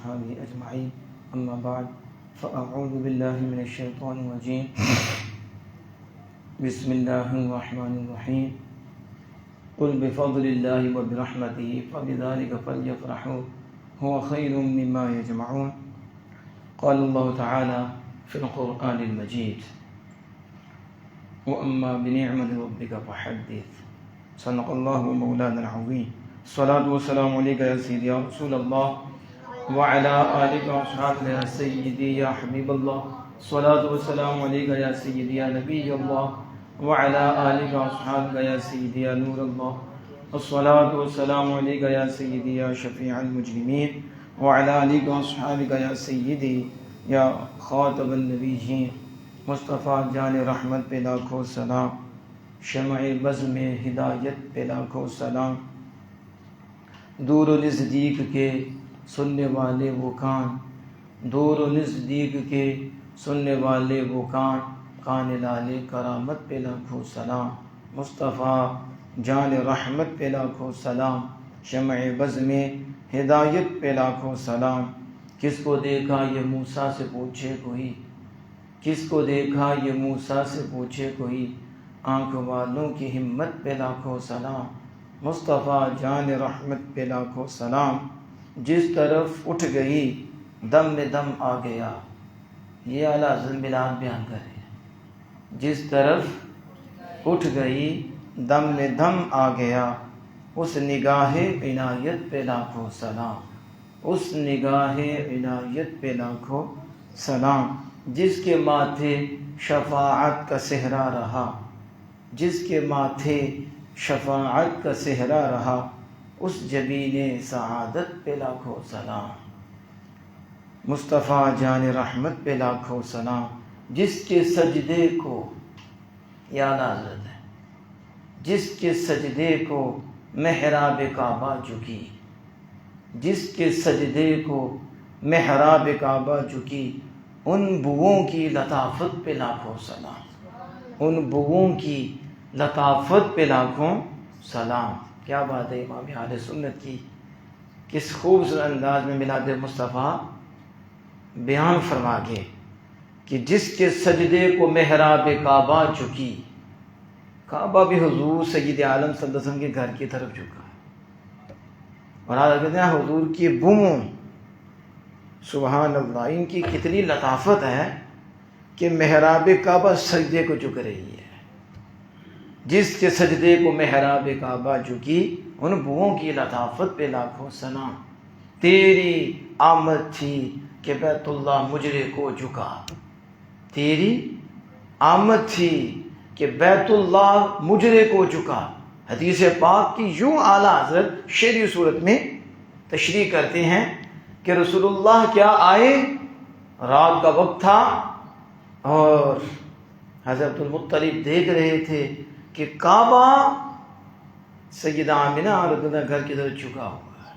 وأصحابه أجمعين. أما بعد فأعوذ بالله من الشيطان الرجيم. بسم الله الرحمن الرحيم. قل بفضل الله وبرحمته فبذلك فليفرحوا هو خير مما يجمعون. قال الله تعالى في القرآن المجيد: وأما بنعمة ربك فحدث. صدق الله مولانا العظيم. الصلاة والسلام عليك يا سيدي يا رسول الله وعلى آلك وأصحابك يا سيدي يا حبيب الله. الصلاة والسلام عليك يا سيدي يا نبي الله وعلى آلك وأصحابك يا سيدي يا نور الله. الصلاة والسلام عليك يا سيدي يا شفيع المجرمين وعلى آلك وأصحابك يا سيدي یا خاتم النبیین. مصطفیٰ جان رحمت پہ لاکھوں سلام، شمع بزم ہدایت پہ لاکھوں سلام. دور و نزدیک کے سننے والے وہ کان، دور و نزدیک کے سننے والے وہ کان، کان لال کرامت پہ لاکھوں سلام. مصطفیٰ جان رحمت پہ لاکھوں سلام، شمع بزم ہدایت پہ لاکھوں سلام. کس کو دیکھا یہ موسیٰ سے پوچھے کوئی، کس کو دیکھا یہ موسیٰ سے پوچھے کوئی، آنکھ والوں کی ہمت پہ لاکھوں سلام. مصطفیٰ جان رحمت پہ لاکھوں سلام. جس طرف اٹھ گئی دم میں دم آ گیا، یہ اعلیٰ حضرت بلال بیان کر رہے ہیں. جس طرف اٹھ گئی دم میں دم آ گیا، اس نگاہ عنایت پہ لاکھوں سلام، اس نگاہ عنایت پہ لاکھوں سلام. جس کے ماتھے شفاعت کا صحرا رہا، جس کے ماتھے شفاعت کا صحرا رہا، اس جبین سعادت پہ لاکھوں سلام. مصطفیٰ جان رحمت پہ لاکھوں سلام. جس کے سجدے کو یا حضرت ہے، جس کے سجدے کو محراب کعبہ جھکی، جس کے سجدے کو محراب کعبہ جھکی، ان بوؤں کی لطافت پہ لاکھوں سلام، ان بوؤں کی لطافت پہ لاکھوں سلام. کیا بات ہے امام اہل سنت کی، کس خوبصورت انداز میں میلاد مصطفیٰ بیان فرما گئے کہ جس کے سجدے کو محراب کعبہ جھکی. کعبہ بھی حضور سید عالم صلی اللہ علیہ وسلم کے گھر کی طرف جھکا، اور آج کہتے ہیں حضور کی بوؤں، سبحان اللہ، ان کی کتنی لطافت ہے کہ محراب کعبہ سجدے کو جھک رہی ہے. جس کے سجدے کو محراب کعبہ جھکی، ان بوؤں کی لطافت پہ لاکھوں سلام. تیری آمد تھی کہ بیت اللہ مجرے کو جھکا، تیری آمد تھی کہ بیت اللہ مجرے کو جھکا. حدیث پاک کی یوں اعلیٰ حضرت شعری صورت میں تشریح کرتے ہیں کہ رسول اللہ کیا آئے، رات کا وقت تھا اور حضرت المطلب دیکھ رہے تھے کہ کعبہ سیدہ آمنہ اور گھر کی طرف جھکا ہوا ہے،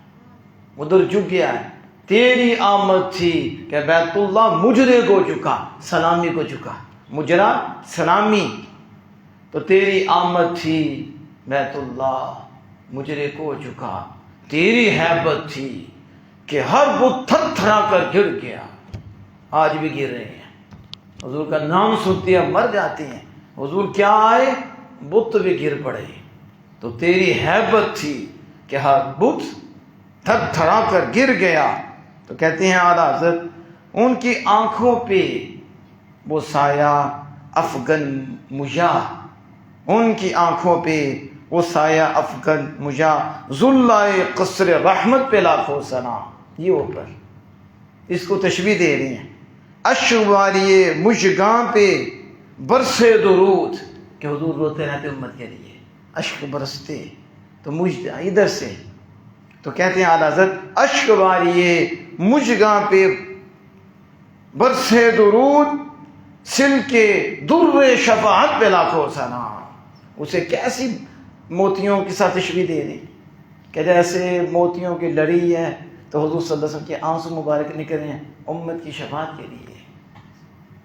ادھر جھک گیا ہے. تیری آمد تھی کہ بیت اللہ مجرے کو جھکا، سلامی کو جھکا، مجرا سلامی. تو تیری آمد تھی بیت اللہ مجرے کو جھکا، تیری ہیبت تھی کہ ہر بت تھر تھرا کر گر گیا. آج بھی گر رہے ہیں، حضور کا نام سنتے ہیں مر جاتے ہیں. حضور کیا آئے، بت بھی گر پڑے. تو تیری ہیبت تھی کہ ہر بت تھر تھرا کر گر گیا. تو کہتے ہیں اعلیٰ حضرت ان کی آنکھوں پہ وہ سایہ افغن مجاہ، ان کی آنکھوں پہ وہ سایہ افغن مجاہ، ذلائے قصر رحمت پہ لاکھوں سلام. یہ اوپر اس کو تشبیہ دے رہے ہیں. اشواریے مژگاں پہ برسے درود، کہ حضور روتے رہتے امت کے لیے، اشک برستے تو مجھ ادھر سے. تو کہتے ہیں اعلیٰ حضرت اشواریے مژگاں پہ برسے درود، سل کے در شفاعت پہ لاکھوں سلام. اسے کیسی موتیوں کے ساتھ تشبیہ دے رہے ہیں کہ جیسے موتیوں کی لڑی ہے تو حضور صلی اللہ علیہ وسلم کے آنسو مبارک نکلے ہیں امت کی شفاعت کے لیے.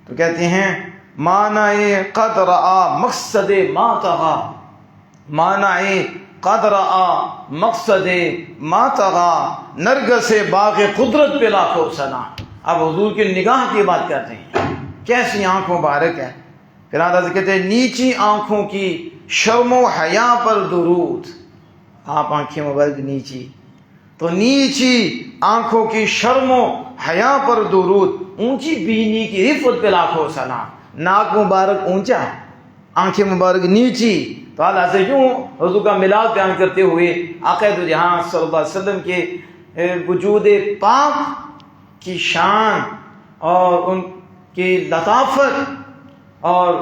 تو کہتے ہیں معنی قد رعا مقصد ما طغا، معنی قد رآ مقصد ما طغا، نرگس باغ قدرت پہ لاکھوں سلام۔ اب حضور کی نگاہ کی بات کر رہے ہیں، کیسی آنکھ مبارک ہے۔ پھر آدھا کہتے ہیں نیچی آنکھوں کی شرم و حیا پر درود۔ آپ آنکھیں مبارک نیچی، تو نیچی آنکھوں کی شرم و حیا پر درود، اونچی بینی کی رفت پہ لاکھوں سلام۔ ناک مبارک اونچا، آنکھیں مبارک نیچی، تو اللہ سے یوں حضور کا ملاد بیان کرتے ہوئے آقا دو جہاں صلی اللہ علیہ وسلم کے وجود پاک کی شان اور ان کی لطافت اور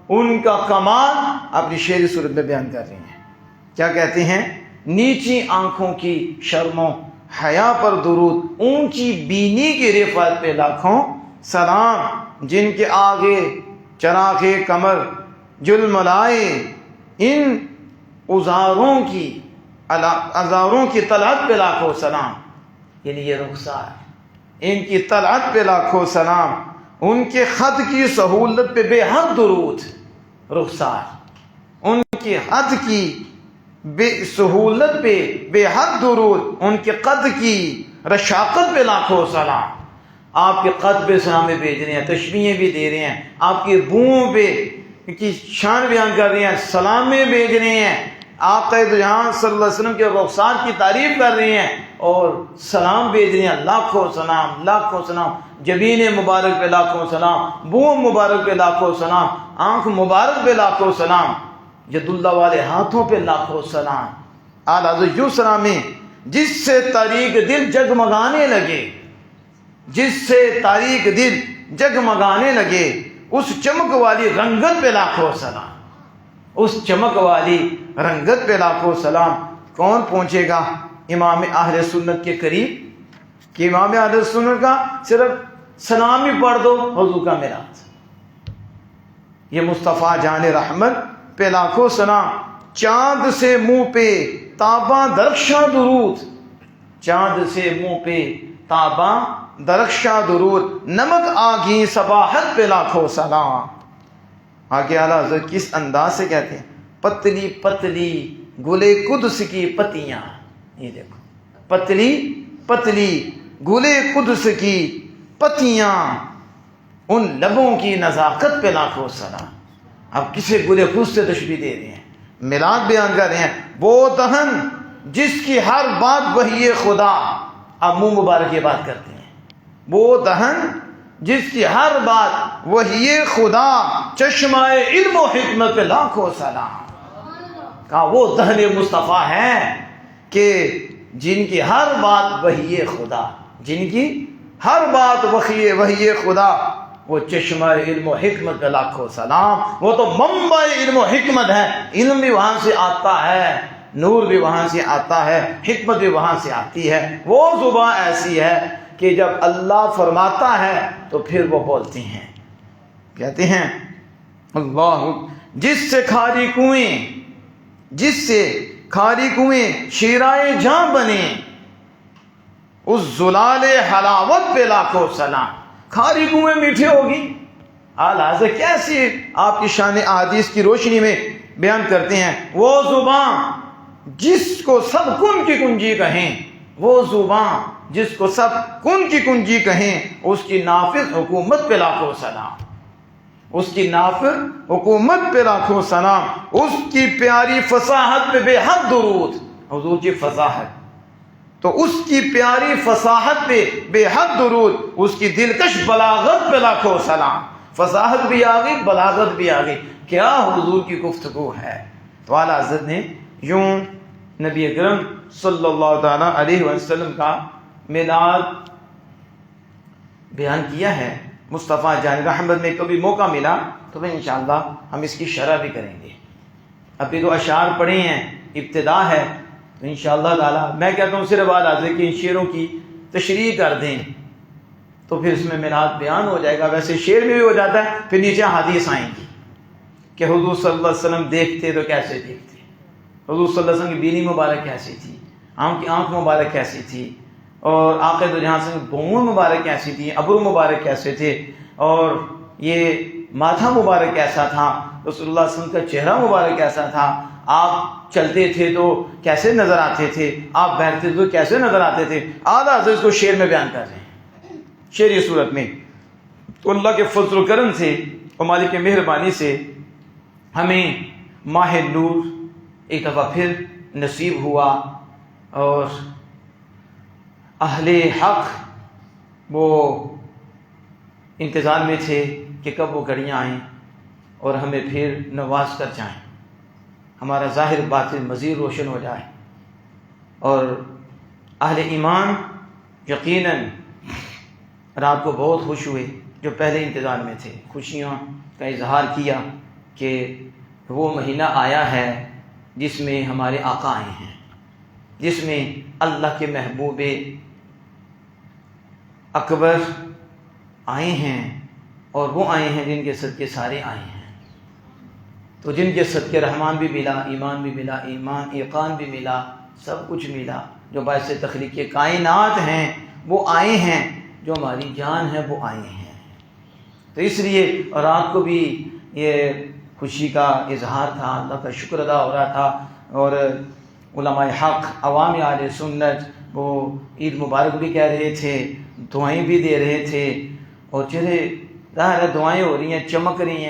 ان کا کمال اپنی شعری صورت میں بیان کر رہے ہیں۔ کیا کہتے ہیں؟ نیچی آنکھوں کی شرم و حیا پر درود، اونچی بینی کی رفعت پہ لاکھوں سلام، جن کے آگے چراغ کمر جلملائے، ان ازاروں کی طلعت پہ لاکھوں سلام۔ یعنی یہ رخسار، ان کی طلعت پہ لاکھوں سلام، ان کے خط کی سہولت پہ بے حد درود۔ رخسار، ان کی خط کی سہولت پہ بے حد درود، ان کے قد کی رشاقت پہ لاکھوں سلام۔ آپ کے قد پہ سلام بھیج رہے ہیں، تشبیہیں بھی دے رہے ہیں، آپ کے بوؤں پہ کی شان بیان کر رہے ہیں، سلام بھیج رہے ہیں، آقا دو جہاں صلی اللہ علیہ وسلم کے رخسار کی تعریف کر رہے ہیں اور سلام بھیج رہے ہیں۔ لاکھوں سلام، لاکھوں سلام، جبین مبارک پہ لاکھوں سلام، بو مبارک پہ لاکھوں سلام، آنکھ مبارک پہ لاکھوں سلام، ید اللہ والے ہاتھوں پہ لاکھوں سلام۔ اعلیٰ حضرت یوں سلامیں جس سے تاریک دل جگمگانے لگے، جس سے تاریک دل جگمگانے لگے، اس چمک والی رنگت پہ لاکھوں سلام، اس چمک والی رنگت پہ لاکھوں سلام۔ کون پہنچے گا امام اہل سنت کے قریب کہ امام اہل سنت کا صرف سلام ہی پڑھ دو حضور کا میراث۔ یہ مصطفیٰ جان رحمت پہ لاکھوں سلام، چاند سے منہ پہ تاباں درخشاں درود، چاند سے منہ پہ تاباں درخشاں درود، نمک آگی صباحت پہ لاکھوں سلام۔ آگے اعلیٰ حضرت کس انداز سے کہتے ہیں؟ پتلی پتلی گلے قدس کی پتیاں، یہ دیکھو، پتلی پتلی گلے قدس کی پتیاں، ان لبوں کی نزاکت پہ لاکھوں سلام۔ اب کسے گلے قدس سے تشبیہ دے رہے ہیں، میلاد بیان کر رہے ہیں۔ وہ دہن جس کی ہر بات وحی خدا، اب منہ مبارک یہ بات کرتے ہیں، وہ دہن جس کی ہر بات وحی خدا، چشمہ علم و حکمت پہ لاکھوں سلام۔ کہا وہ دہن مصطفیٰ ہے کہ جن کی ہر بات وحی خدا، جن کی ہر بات وحی خدا، وہ چشمہ علم و حکمت پہ لاکھوں سلام۔ وہ تو منبع علم و حکمت ہے، علم بھی وہاں سے آتا ہے، نور بھی وہاں سے آتا ہے، حکمت بھی وہاں سے آتی ہے۔ وہ زبان ایسی ہے کہ جب اللہ فرماتا ہے تو پھر وہ بولتے ہیں، کہتے ہیں اللہ جس سے کھاری کنویں، جس سے کھاری کنویں شیرائے جاں بنے، اس زلال حلاوت پہ لاکھوں سلام۔ کھاری کنویں میٹھی ہوگی، اعلیٰ حضرت کیسی آپ کی شان احادیث کی روشنی میں بیان کرتے ہیں۔ وہ زبان جس کو سب کن کی کنجی کہیں، وہ زبان جس کو سب کن کی کنجی کہیں، اس کی نافذ حکومت پہ لاکھوں سلام، اس کی نافذ حکومت پہ لاکھوں سلام، اس کی پیاری فصاحت پہ بے حد درود۔ حضور کی فصاحت، تو اس کی پیاری فصاحت پہ بے حد درود، اس کی دلکش بلاغت پہ لاکھوں سلام۔ فصاحت بھی آ گئی، بلاغت بھی آ گئی، کیا حضور کی گفتگو ہے۔ تو اعلیٰ حضرت نے یوں نبی اکرم صلی اللہ تعالیٰ علیہ وسلم کا میلاد بیان کیا ہے۔ مصطفیٰ جان رحمت میں کبھی موقع ملا تو میں انشاءاللہ ہم اس کی شرح بھی کریں گے۔ ابھی تو اشعار پڑھے ہیں، ابتدا ہے، تو انشاءاللہ تعالیٰ میں کہتا ہوں صرف آج حاضر کہ ان شعروں کی تشریح کر دیں تو پھر اس میں میلاد بیان ہو جائے گا۔ ویسے شعر میں بھی ہو جاتا ہے، پھر نیچے حدیث آئیں گی کہ حضور صلی اللہ علیہ وسلم دیکھتے تو کیسے دیکھتے، حضور صلی اللہ علیہ وسلم کی بینی مبارک کیسی تھی، آنکھ مبارک کیسی تھی، اور آقا دو جہاں سے بھون مبارک کیسی تھی، ابرو مبارک کیسے تھے، اور یہ ماتھا مبارک کیسا تھا، رسول اللہ صلی اللہ علیہ وسلم کا چہرہ مبارک کیسا تھا، آپ چلتے تھے تو کیسے نظر آتے تھے، آپ بیٹھتے تھے تو کیسے نظر آتے تھے. آدھا حضرت کو شعر میں بیان کر رہے ہیں، شعری صورت میں. تو اللہ کے فضل و کرم سے اور مالک کی مہربانی سے ہمیں ماہ نور ایک دفعہ پھر نصیب ہوا، اور اہل حق وہ انتظار میں تھے کہ کب وہ گھڑیاں آئیں اور ہمیں پھر نواز کر جائیں، ہمارا ظاہر باطن مزید روشن ہو جائے. اور اہل ایمان یقیناً رات کو بہت خوش ہوئے جو پہلے انتظار میں تھے، خوشیاں کا اظہار کیا کہ وہ مہینہ آیا ہے جس میں ہمارے آقا آئے ہیں، جس میں اللہ کے محبوب اکبر آئے ہیں، اور وہ آئے ہیں جن کے صدقے سارے آئے ہیں. تو جن کے صدقے رحمان بھی ملا، ایمان بھی ملا، ایقان بھی ملا، سب کچھ ملا، جو باعث تخلیق کائنات ہیں وہ آئے ہیں، جو ہماری جان ہے وہ آئے ہیں. تو اس لیے رات کو بھی یہ خوشی کا اظہار تھا، اللہ کا شکر ادا ہو رہا تھا. اور علماء حق، عوام اہل سنت وہ عید مبارک بھی کہہ رہے تھے، دعائیں بھی دے رہے تھے. اور چہرے ظاہر ہے دعائیں ہو رہی ہیں، چمک رہی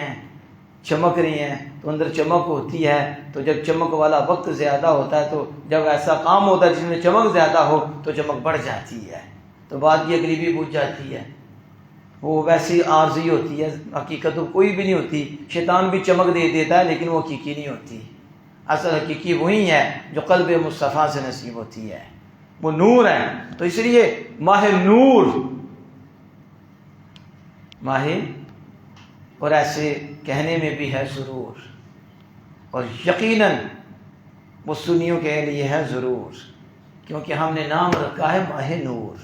ہیں تو اندر چمک ہوتی ہے. تو جب چمک والا وقت زیادہ ہوتا ہے، تو جب ایسا کام ہوتا ہے جس میں چمک زیادہ ہو تو چمک بڑھ جاتی ہے، تو بات کی اگلی بھی بجھ جاتی ہے. وہ ویسی عارضی ہوتی ہے، حقیقت تو کوئی بھی نہیں ہوتی. شیطان بھی چمک دے دیتا ہے لیکن وہ حقیقی نہیں ہوتی. اصل حقیقی وہی ہے جو قلب مصطفیٰ سے نصیب ہوتی ہے، وہ نور ہے. تو اس لیے ماہ نور، ماہ، اور ایسے کہنے میں بھی ہے سرور، اور یقیناً وہ سنیوں کے لیے ہے ضرور، کیونکہ ہم نے نام رکھا ہے ماہ نور.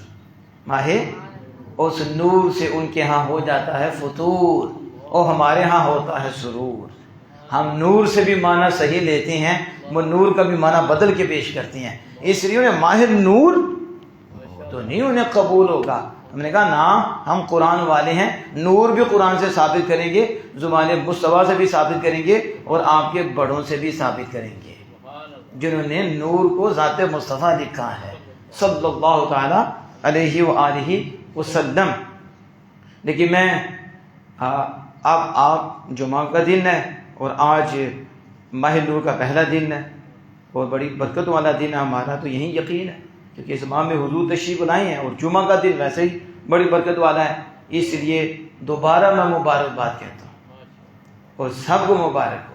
ماہ، اس نور سے ان کے ہاں ہو جاتا ہے فطور، اور ہمارے ہاں ہوتا ہے سرور. ہم نور سے بھی معنی صحیح لیتے ہیں، وہ نور کا بھی معنی بدل کے پیش کرتے ہیں. اس لیے انہیں ماہ نور تو نہیں انہیں قبول ہوگا. ہم نے کہا نا، ہم قرآن والے ہیں، نور بھی قرآن سے ثابت کریں گے، زبان مصطفیٰ سے بھی ثابت کریں گے، اور آپ کے بڑوں سے بھی ثابت کریں گے جنہوں نے نور کو ذات مصطفیٰ لکھا ہے صلی اللہ تعالی علیہ وآلہ وسلم. لیکن میں اب آپ جمعہ کا دن ہے، اور آج ماہ نور کا پہلا دن ہے، اور بڑی برکت والا دن ہے ہمارا. تو یہی یقین ہے کیونکہ اس ماہ میں حضور تشریف لائے ہیں، اور جمعہ کا دن ویسے ہی بڑی برکت والا ہے. اس لیے دوبارہ میں مبارکباد کہتا ہوں، اور سب کو مبارک ہو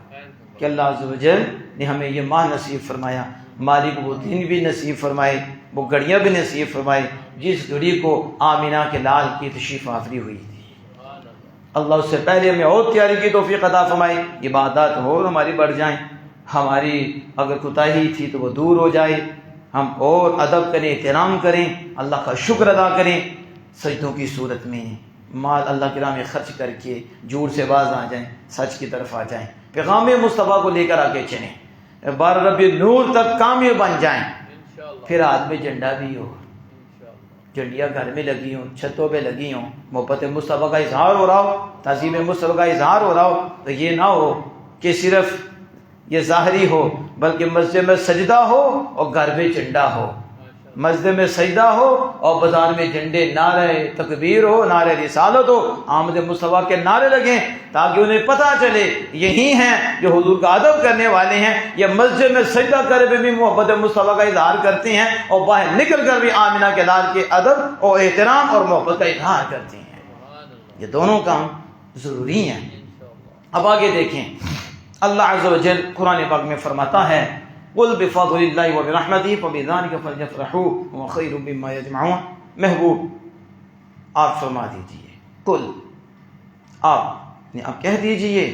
کہ اللہ عز و جل نے ہمیں یہ ماہ نصیب فرمایا. مالک وہ دن بھی نصیب فرمائے، وہ گھڑیاں بھی نصیب فرمائے جس گھڑی کو آمینہ کے لال کی تشریف آوری ہوئی تھی. اللہ اس سے پہلے ہمیں اور تیاری کی توفیق عطا فرمائے، عبادات اور ہماری بڑھ جائیں، ہماری اگر کوتاہی تھی تو وہ دور ہو جائے، ہم اور ادب کریں، احترام کریں، اللہ کا شکر ادا کریں، سجدوں کی صورت میں مال اللہ کی راہ میں خرچ کر کے جھوٹ سے باز آ جائیں، سچ کی طرف آ جائیں، پیغام مصطفیٰ کو لے کر آگے چلیں، بار رب نور تک کامیاب بن جائیں. پھر ہاتھ میں جھنڈا بھی ہو، جھنڈیاں گھر میں لگی ہوں، چھتوں پہ لگی ہوں، محبت مصطفیٰ کا اظہار ہو رہا ہو، تعظیم مصطفیٰ کا اظہار ہو رہا ہو. تو یہ نہ ہو کہ صرف یہ ظاہری ہو، بلکہ مسجد میں سجدہ ہو اور گھر میں جھنڈا ہو، مسجد میں سجدہ ہو اور بازار میں جھنڈے، نعرہ تکبیر ہو، نعرہ رسالت ہو، آمد مصطفیٰ کے نعرے لگیں، تاکہ انہیں پتہ چلے یہی ہیں جو حضور کا ادب کرنے والے ہیں. یہ مسجد میں سجدہ کرے بھی محبت مصطفیٰ کا اظہار کرتے ہیں، اور باہر نکل کر بھی آمینہ کے لال کے ادب اور احترام اور محبت کا اظہار کرتے ہیں. یہ دونوں کام ضروری ہیں. اب آگے دیکھیں، اللہ عز و جل قرآن پاک میں فرماتا ہے قُلْ بِفَضْلِ اللَّهِ وَبِرَحْمَتِهِ فَبِذَلِكَ فَلْيَفْرَحُوا هُوَ خَيْرٌ مِّمَّا يَجْمَعُونَ. محبوب آپ فرما دیجئے، قل آپ کہہ دیجئے،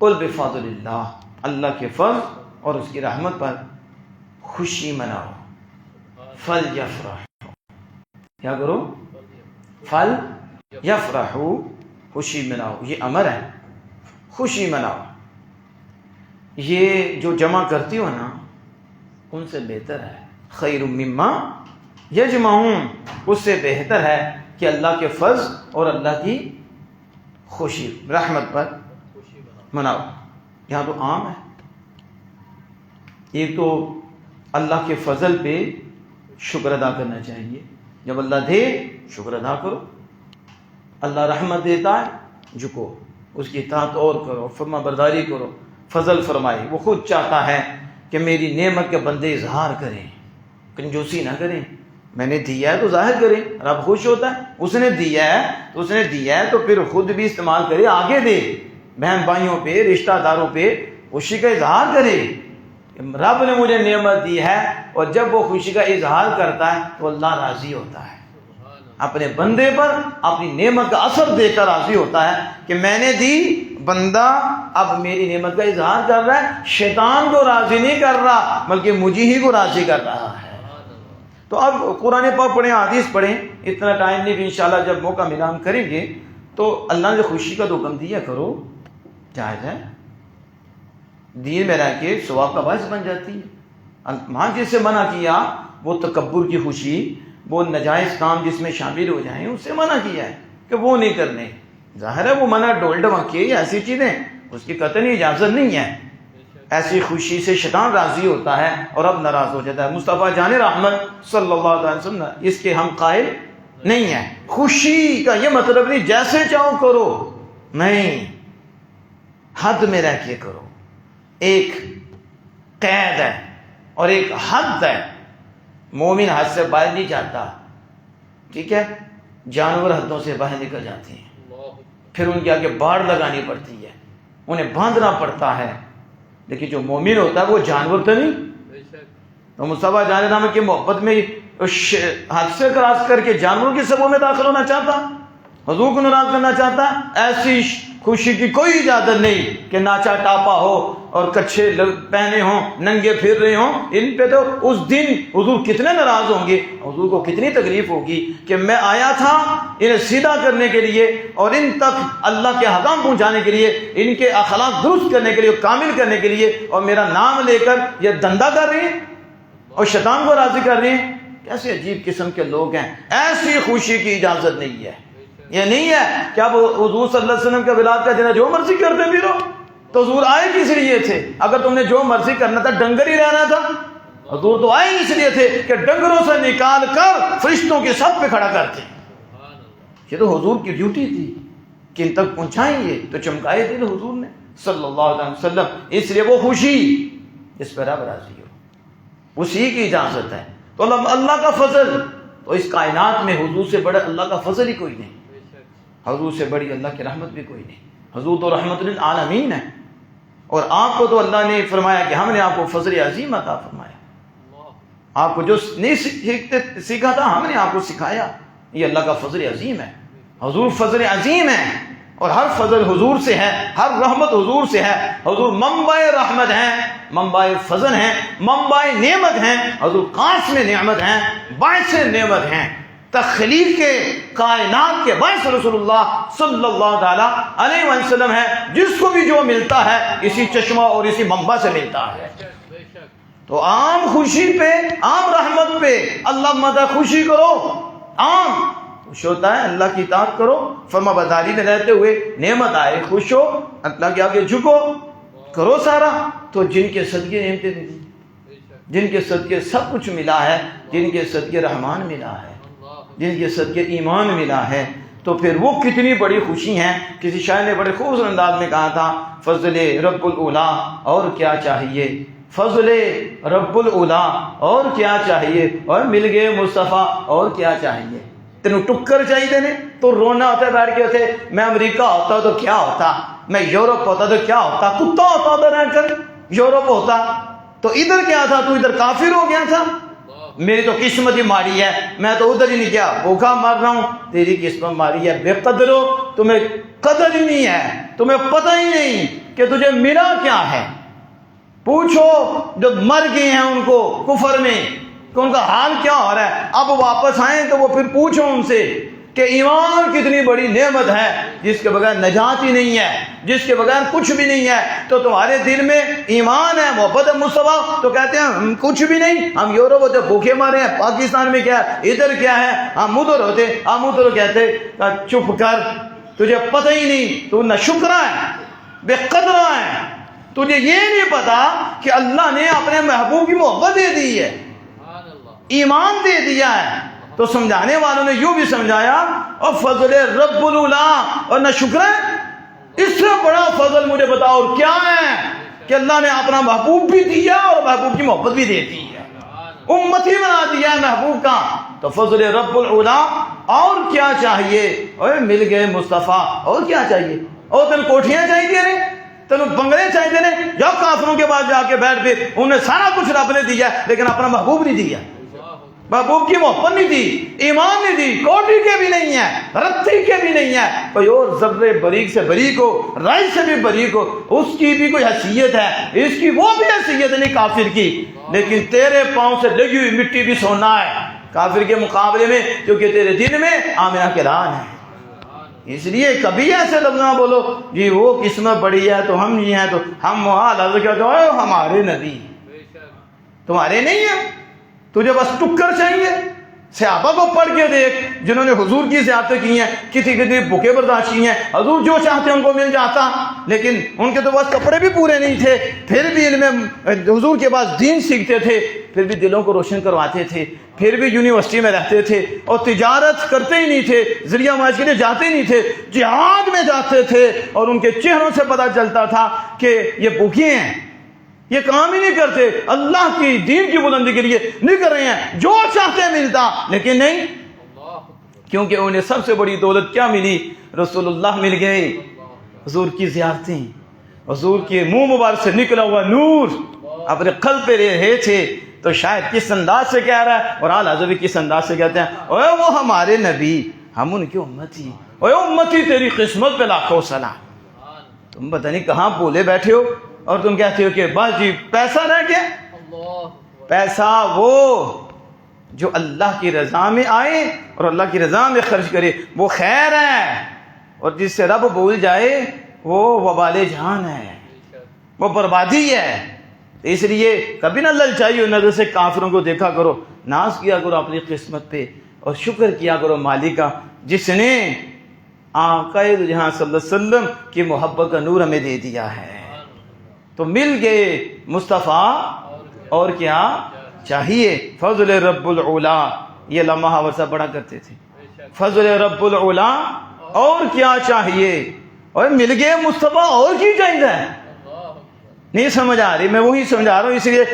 قُلْ بِفَضْلِ اللَّهِ، اللہ کے فضل اور اس کی رحمت پر خوشی مناؤ. فَلْيَفْرَحُوا، کیا کرو؟ فَلْيَفْرَحُوا، خوشی مناؤ. یہ امر ہے، خوشی مناؤ. یہ جو جمع کرتی ہو نا، ان سے بہتر ہے خیر مما یجمعون، اس سے بہتر ہے کہ اللہ کے فضل اور اللہ کی خوشی رحمت پر مناؤ. یہاں تو عام ہے، ایک تو اللہ کے فضل پہ شکر ادا کرنا چاہیے. جب اللہ دے شکر ادا کرو. اللہ رحمت دیتا ہے جھکو, اس کی اطاعت اور کرو, فرما برداری کرو, فضل فرمائے. وہ خود چاہتا ہے کہ میری نعمت کے بندے اظہار کریں, کنجوسی نہ کریں. میں نے دیا ہے تو ظاہر کریں. رب خوش ہوتا ہے, اس نے دیا ہے تو اس نے دیا ہے تو پھر خود بھی استعمال کرے, آگے دے. بہن بھائیوں پہ, رشتہ داروں پہ خوشی کا اظہار کرے. رب نے مجھے نعمت دی ہے, اور جب وہ خوشی کا اظہار کرتا ہے تو اللہ راضی ہوتا ہے. اپنے بندے پر اپنی نعمت کا اثر دیکھ کر راضی ہوتا ہے کہ میں نے دی, بندہ اب میری نعمت کا اظہار کر رہا ہے. شیطان کو راضی نہیں کر رہا بلکہ مجھے ہی کو راضی کر رہا ہے. تو اب قرآن پاک پڑھیں, حدیث پڑھیں. اتنا ٹائم نہیں, بھی انشاءاللہ جب موقع ملا ہم کریں گے. تو اللہ نے خوشی کا تو حکم دیا کرو, جائز ہے. دین میں رہ کے ثواب کا باعث بن جاتی ہے. ہاں جس سے منع کیا وہ تکبر کی خوشی, وہ نجائز کام جس میں شامل ہو جائیں, اس سے منع کیا ہے کہ وہ نہیں کرنے. ظاہر ہے وہ منع ڈول ڈمکے ایسی چیزیں اس کی قطعی اجازت نہیں ہے. ایسی خوشی سے شیطان راضی ہوتا ہے اور اب ناراض ہو جاتا ہے. مصطفیٰ جان رحمت صلی اللہ علیہ وسلم اس کے ہم قائل نہیں ہیں. خوشی کا یہ مطلب نہیں جیسے چاہو کرو, نہیں, حد میں رہ کے کرو. ایک قید ہے اور ایک حد ہے. مومن حد سے باہر نہیں جاتا, ٹھیک ہے. جانور حدوں سے باہر نکل جاتے ہیں, پھر ان کے آگے باڑ لگانی پڑتی ہے, انہیں باندھنا پڑتا ہے. لیکن جو مومن ہوتا ہے وہ جانور تو نہیں. تو مصطفیٰ جان رحمت کی محبت میں حد سے کراس کر کے جانوروں کی صفوں میں داخل ہونا چاہتا, حضور کو ناراض کرنا چاہتا. ایسی خوشی کی کوئی اجازت نہیں کہ ناچا ٹاپا ہو اور کچھے پہنے ہوں, ننگے پھر رہے ہوں. ان پہ تو اس دن حضور کتنے ناراض ہوں گے, حضور کو کتنی تکلیف ہوگی کہ میں آیا تھا انہیں سیدھا کرنے کے لیے اور ان تک اللہ کے حکام پہنچانے کے لیے, ان کے اخلاق درست کرنے کے لیے, کامل کرنے کے لیے, اور میرا نام لے کر یہ دندہ کر رہے ہیں اور شیطان کو راضی کر رہے ہیں. کیسے عجیب قسم کے لوگ ہیں. ایسی خوشی کی اجازت نہیں ہے. یہ نہیں ہے کہ اب حضور صلی اللہ علیہ وسلم کا ولادت کا دن جو مرضی کرتے پھرو. تو حضور آئے کس لیے تھے؟ اگر تم نے جو مرضی کرنا تھا, ڈنگر ہی رہنا تھا. حضور تو آئے اس لیے تھے کہ ڈنگروں سے نکال کر فرشتوں کے صف پہ کھڑا کرتے. یہ تو حضور کی ڈیوٹی تھی کہ ان تک پہنچائیں گے. تو چمکائے دل حضور نے صلی اللہ علیہ وسلم. اس لیے وہ خوشی جس پر رب راضی ہو اسی کی اجازت ہے. تو اللہ کا فضل, تو اس کائنات میں حضور سے بڑا اللہ کا فضل ہی کوئی نہیں. حضور سے بڑی اللہ کی رحمت بھی کوئی نہیں. حضور تو رحمت للعالمین ہے, اور آپ کو تو اللہ نے فرمایا کہ ہم نے آپ کو فضل عظیم عطا فرمایا. آپ کو جو نہیں سیکھا تھا ہم نے آپ کو سکھایا. یہ اللہ کا فضل عظیم ہے. حضور فضل عظیم ہے, اور ہر فضل حضور سے ہے, ہر رحمت حضور سے ہے. حضور منبع رحمت ہیں, منبع فضل ہیں, منبع نعمت ہیں. حضور قاسم نعمت ہیں, باعث نعمت ہیں. تخلیق کے کائنات کے باعث رسول اللہ صلی اللہ تعالی علیہ وسلم ہے. جس کو بھی جو ملتا ہے اسی چشمہ اور اسی منبع سے ملتا ہے. تو عام خوشی پہ, عام رحمت پہ اللہ مدد خوشی کرو. عام خوش ہوتا ہے, اللہ کی اطاعت کرو, فرما برداری میں رہتے ہوئے نعمت آئے خوش ہو, اللہ کے آگے جھکو, کرو سارا. تو جن کے صدقے نعمتیں ملی, جن کے صدقے سب کچھ ملا ہے, جن کے صدقے رحمان ملا ہے, جن کے صدقے ایمان ملا ہے, تو پھر وہ کتنی بڑی خوشی ہیں. کسی شاعر نے بڑے خوبصورت انداز میں کہا تھا, فضل رب الاولا اور کیا چاہیے, فضل رب الاولا اور کیا چاہیے, اور مل گئے مصطفیٰ اور کیا چاہیے. تینوں ٹکر چاہیے تینے تو رونا ہوتا ہے بیٹھ کے ہوتے. میں امریکہ ہوتا تو کیا ہوتا, میں یورپ ہوتا تو کیا ہوتا, کتا ہوتا تو رہ کر یورپ ہوتا, تو ادھر کیا تھا, تو ادھر کافر ہو گیا تھا. میری تو قسمت ہی ماری ہے, میں تو ادھر ہی نہیں گیا, بھوکا مر رہا ہوں. تیری قسمت ماری ہے بے قدر ہو, تمہیں قدر ہی نہیں ہے, تمہیں پتہ ہی نہیں کہ تجھے ملا کیا ہے. پوچھو جو مر گئے ہیں ان کو کفر میں کہ ان کا حال کیا ہو رہا ہے. اب واپس آئیں تو وہ پھر پوچھو ان سے کہ ایمان کتنی بڑی نعمت ہے جس کے بغیر نجات ہی نہیں ہے, جس کے بغیر کچھ بھی نہیں ہے. تو تمہارے دل میں ایمان ہے, محبت ہے مصطفیٰ, تو کہتے ہیں ہم کچھ بھی نہیں, ہم یورپ ہوتے بھوکے مارے ہیں, پاکستان میں کیا ہے, ادھر کیا ہے, ہم ادھر ہوتے, ہم ادھر کہتے چپ کر, تجھے پتہ ہی نہیں, تو نہ شکرا ہے, بے قدرہ ہے. تجھے یہ نہیں پتا کہ اللہ نے اپنے محبوب کی محبت دے دی ہے، ایمان دے دیا ہے۔ تو سمجھانے والوں نے یوں بھی سمجھایا اور فضل رب العلا، اور نہ شکر ہے، اس سے بڑا فضل مجھے بتاؤ اور کیا ہے کہ اللہ نے اپنا محبوب بھی دیا اور محبوب کی محبت بھی دے دی ہے، امتی بنا دیا ہے محبوب کا۔ تو فضل رب العلا، اور کیا چاہیے؟ اوے مل گئے مصطفیٰ، اور کیا چاہیے؟ اور تین کوٹھیاں چاہیے نے، تین بنگلے چاہیے نے؟ جاؤ کافروں کے پاس جا کے بیٹھ، پھر انہیں سارا کچھ رب نے دیا لیکن اپنا محبوب نہیں دیا، محبوب کی محبت نہیں دی، ایمان نہیں دی، کوٹھی کے بھی نہیں ہے، رتی کے بھی نہیں ہے، کوئی اور ذرے بریک سے بریک ہو، رائی سے بھی بریک ہو، اس کی بھی کوئی حیثیت ہے، اس کی وہ بھی حیثیت نہیں کافر کی، لیکن تیرے پاؤں سے لگی ہوئی مٹی بھی سونا ہے کافر کے مقابلے میں، کیونکہ تیرے دل میں آمنہ کے لال ہے۔ اس لیے کبھی ایسے لفظ نہ بولو جی وہ قسمت بڑی ہے تو ہم یہ ہیں، تو ہم محال حضرت کہتے ہیں ہمارے نبی، تمہارے نہیں ہیں، تجھے بس ٹکر چاہیے۔ صحابہ کو پڑھ کے دیکھ جنہوں نے حضور کی زیارتیں کی ہیں، کسی کسی بھوکے برداشت کی ہیں، حضور جو چاہتے ہیں ان کو مل جاتا، لیکن ان کے تو بس کپڑے بھی پورے نہیں تھے، پھر بھی ان میں حضور کے پاس دین سیکھتے تھے، پھر بھی دلوں کو روشن کرواتے تھے، پھر بھی یونیورسٹی میں رہتے تھے اور تجارت کرتے ہی نہیں تھے، ذریعہ معاش کے لیے جاتے ہی نہیں تھے، جہاد میں جاتے تھے، اور ان کے چہروں سے پتہ چلتا تھا کہ یہ بھوکے ہیں، یہ کام ہی نہیں کرتے، اللہ کی دین کی بلندی کے لیے نہیں کر رہے ہیں، جو چاہتے ہیں ملتا، لیکن نہیں، کیونکہ انہیں سب سے بڑی دولت کیا ملی؟ رسول اللہ مل گئے، حضور کی زیارتیں، حضور کے منہ مبارک سے نکلا ہوا نور اپنے قلب پہ رہے تھے۔ تو شاید کس انداز سے کہہ رہا ہے، اور اعلیٰ حضرت بھی کس انداز سے کہتے ہیں، اوے وہ ہمارے نبی، ہم ان کی امتی، اوے امتی تیری قسمت پہ لاکھوں سلام۔ تم پتہ نہیں کہاں بولے بیٹھے ہو اور تم کہتے ہو کہ بس جی پیسہ رہ گیا۔ پیسہ وہ جو اللہ کی رضا میں آئے اور اللہ کی رضا میں خرچ کرے وہ خیر ہے، اور جس سے رب بھول جائے وہ وبال جہان ہے، وہ بربادی ہے۔ اس لیے کبھی نہ للچائی ہو نظر سے کافروں کو دیکھا کرو، ناز کیا کرو اپنی قسمت پہ اور شکر کیا کرو مالک کا، جس نے آقا جہاں صلی اللہ علیہ وسلم کی محبت کا نور ہمیں دے دیا ہے۔ تو مل گئے مصطفیٰ، اور کیا چاہیے؟ فضل رب العلا، یہ لمحہ ورثہ پڑھا کرتے تھے، فضل رب العلا، اور کیا چاہیے؟ اور مل گئے مصطفیٰ، اور کی چاہیے؟ نہیں سمجھ آ رہی، میں وہی سمجھا رہا ہوں، اس لیے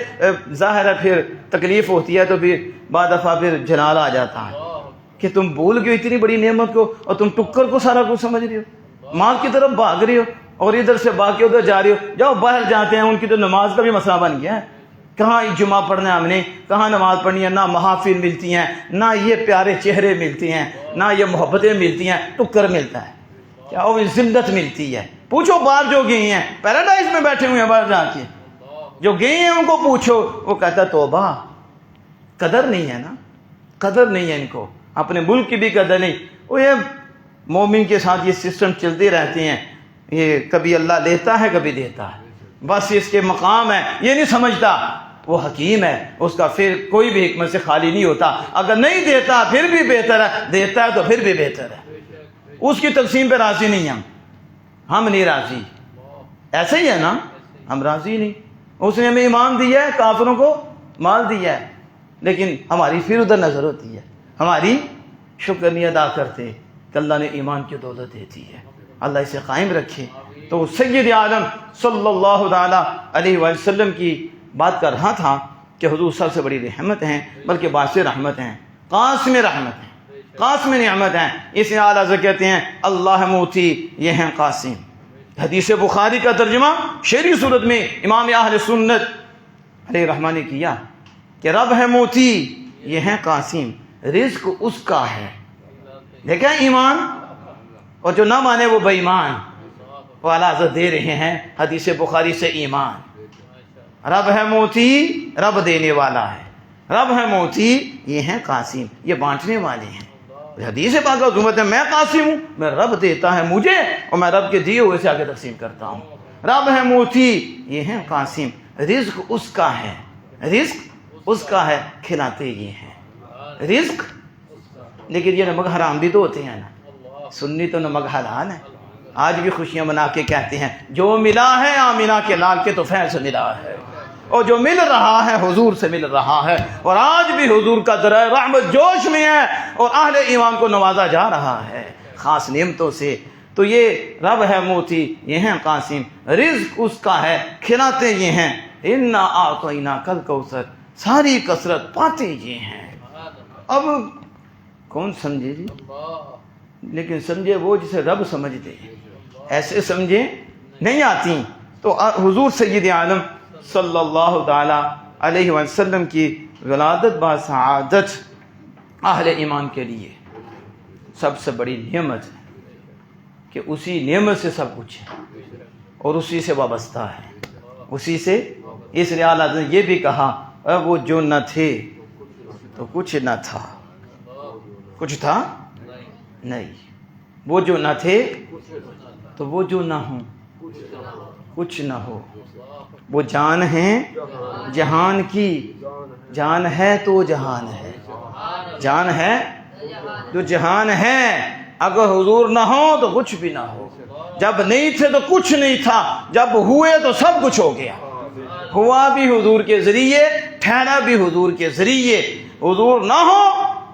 ظاہر ہے پھر تکلیف ہوتی ہے، تو پھر بعد دفعہ پھر جلال آ جاتا ہے کہ تم بھول گئے اتنی بڑی نعمت کو، اور تم ٹکر کو سارا کچھ سمجھ رہی ہو، ماں کی طرف بھاگ رہی ہو، اور ادھر سے بھاگ کے ادھر جا رہی ہو۔ جاؤ باہر جاتے ہیں، ان کی تو نماز کا بھی مسئلہ بن گیا ہے، کہاں جمعہ پڑھنا ہے ہم نے، کہاں نماز پڑھنی ہے، نہ محافل ملتی ہیں، نہ یہ پیارے چہرے ملتے ہیں، نہ یہ محبتیں ملتی ہیں، ٹکر ملتا ہے، کیا وہ ذلت ملتی ہے۔ پوچھو باہر جو گئی ہیں، پیراڈائز میں بیٹھے ہوئے ہیں، باہر جا کے جو گئی ہیں ان کو پوچھو، وہ کہتا توبہ، قدر نہیں ہے نا، قدر نہیں ہے ان کو، اپنے ملک کی بھی قدر نہیں۔ وہ یہ مومن کے ساتھ یہ سسٹم چلتے رہتے ہیں، یہ کبھی اللہ لیتا ہے کبھی دیتا ہے، بس اس کے مقام ہے، یہ نہیں سمجھتا وہ حکیم ہے، اس کا پھر کوئی بھی حکمت سے خالی نہیں ہوتا، اگر نہیں دیتا پھر بھی بہتر ہے، دیتا ہے تو پھر بھی بہتر ہے۔ اس کی تقسیم پہ راضی نہیں ہم نہیں راضی، ایسا ہی ہے نا، ہم راضی نہیں۔ اس نے ہمیں ایمان دیا ہے، کافروں کو مال دیا ہے، لیکن ہماری پھر ادھر نظر ہوتی ہے، ہماری شکر نہیں ادا کرتے کہ اللہ نے ایمان کی دولت دیتی ہے، اللہ اسے قائم رکھے۔ تو سید عالم صلی اللہ تعالیٰ علیہ وآلہ وسلم کی بات کر رہا تھا کہ حضور سب سے بڑی رحمت ہیں، بلکہ باعث رحمت ہیں، قاسم رحمت ہیں، قاسم نعمت ہیں۔ اسے اعلیٰ حضرت کہتے ہیں اللہ موتی، یہ ہیں قاسم۔ حدیث بخاری کا ترجمہ شعری صورت میں امام اہل سنت علیہ رحمٰن نے کیا کہ رب ہے موتی، یہ ہیں قاسم، رزق اس کا ہے۔ دیکھیں ایمان، اور جو نہ مانے وہ بے ایمان، وہ اعلیٰ حضرت دے رہے ہیں حدیث بخاری سے ایمان۔ رب ہے موتی، رب دینے والا ہے، رب ہے موتی، یہ ہیں قاسم، یہ بانٹنے والے ہیں۔ حدیث پاک حکومت ہے میں قاسم ہوں، میں رب دیتا ہے مجھے اور میں رب کے دیے ہوئے سے آگے تقسیم کرتا ہوں۔ رب ہے موتی، یہ ہیں قاسم، رزق اس کا ہے، رزق اس کا ہے، کھلاتے یہ ہیں، رزق۔ لیکن یہ نمک حرام بھی تو ہوتے ہیں نا، سنی تو نمک حلال ہے، آج بھی خوشیاں منا کے کہتے ہیں جو ملا ہے آمینہ کے لال کے تو فیض ملا ہے، اور جو مل رہا ہے حضور سے مل رہا ہے، اور آج بھی حضور کا درہ رحمت جوش میں ہے اور اہل ایمان کو نوازا جا رہا ہے خاص نعمتوں سے۔ تو یہ رب ہے موتی، یہ ہیں قاسم، رزق اس کا ہے، کھلاتے یہ ہیں، انا اعطیناک الکوثر، ساری کثرت پاتے یہ ہیں۔ اب کون سمجھے جی؟ لیکن سمجھے وہ جسے رب سمجھ دے، ایسے سمجھے نہیں آتی۔ تو حضور سید عالم صلی اللہ تعالی علیہ وسلم کی ولادت با سعادت اہل ایمان کے لیے سب سے بڑی نعمت ہے کہ اسی نعمت سے سب کچھ ہے اور اسی سے وابستہ ہے، اسی سے۔ اس لیے اعلیٰ حضرت نے یہ بھی کہا وہ جو نہ تھے تو کچھ نہ تھا، کچھ تھا نہیں، وہ جو نہ تھے تو وہ جو نہ ہوں کچھ نہ ہو، وہ جان ہیں جہان کی، جان ہے تو جہان ہے، جان ہے تو جہان ہے۔ اگر حضور نہ ہو تو کچھ بھی نہ ہو، جب نہیں تھے تو کچھ نہیں تھا، جب ہوئے تو سب کچھ ہو گیا، ہوا بھی حضور کے ذریعے، ٹھہرا بھی حضور کے ذریعے۔ حضور نہ ہو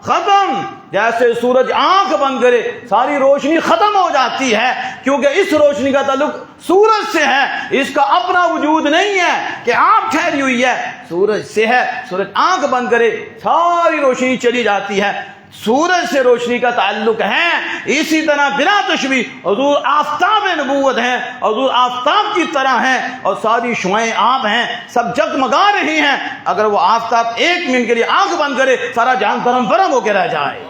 ختم، جیسے سورج آنکھ بند کرے ساری روشنی ختم ہو جاتی ہے، کیونکہ اس روشنی کا تعلق سورج سے ہے، اس کا اپنا وجود نہیں ہے کہ آنکھ ٹھہری ہوئی ہے، سورج سے ہے۔ سورج آنکھ بند کرے ساری روشنی چلی جاتی ہے، سورج سے روشنی کا تعلق ہے۔ اسی طرح بلا تشبیہ حضور آفتاب نبوت ہیں، حضور آفتاب کی طرح ہیں، اور ساری شعائیں آپ ہیں، سب جگمگا رہی ہیں۔ اگر وہ آفتاب ایک منٹ کے لیے آنکھ بند کرے سارا جہان برم برم ہو کے رہ جائے۔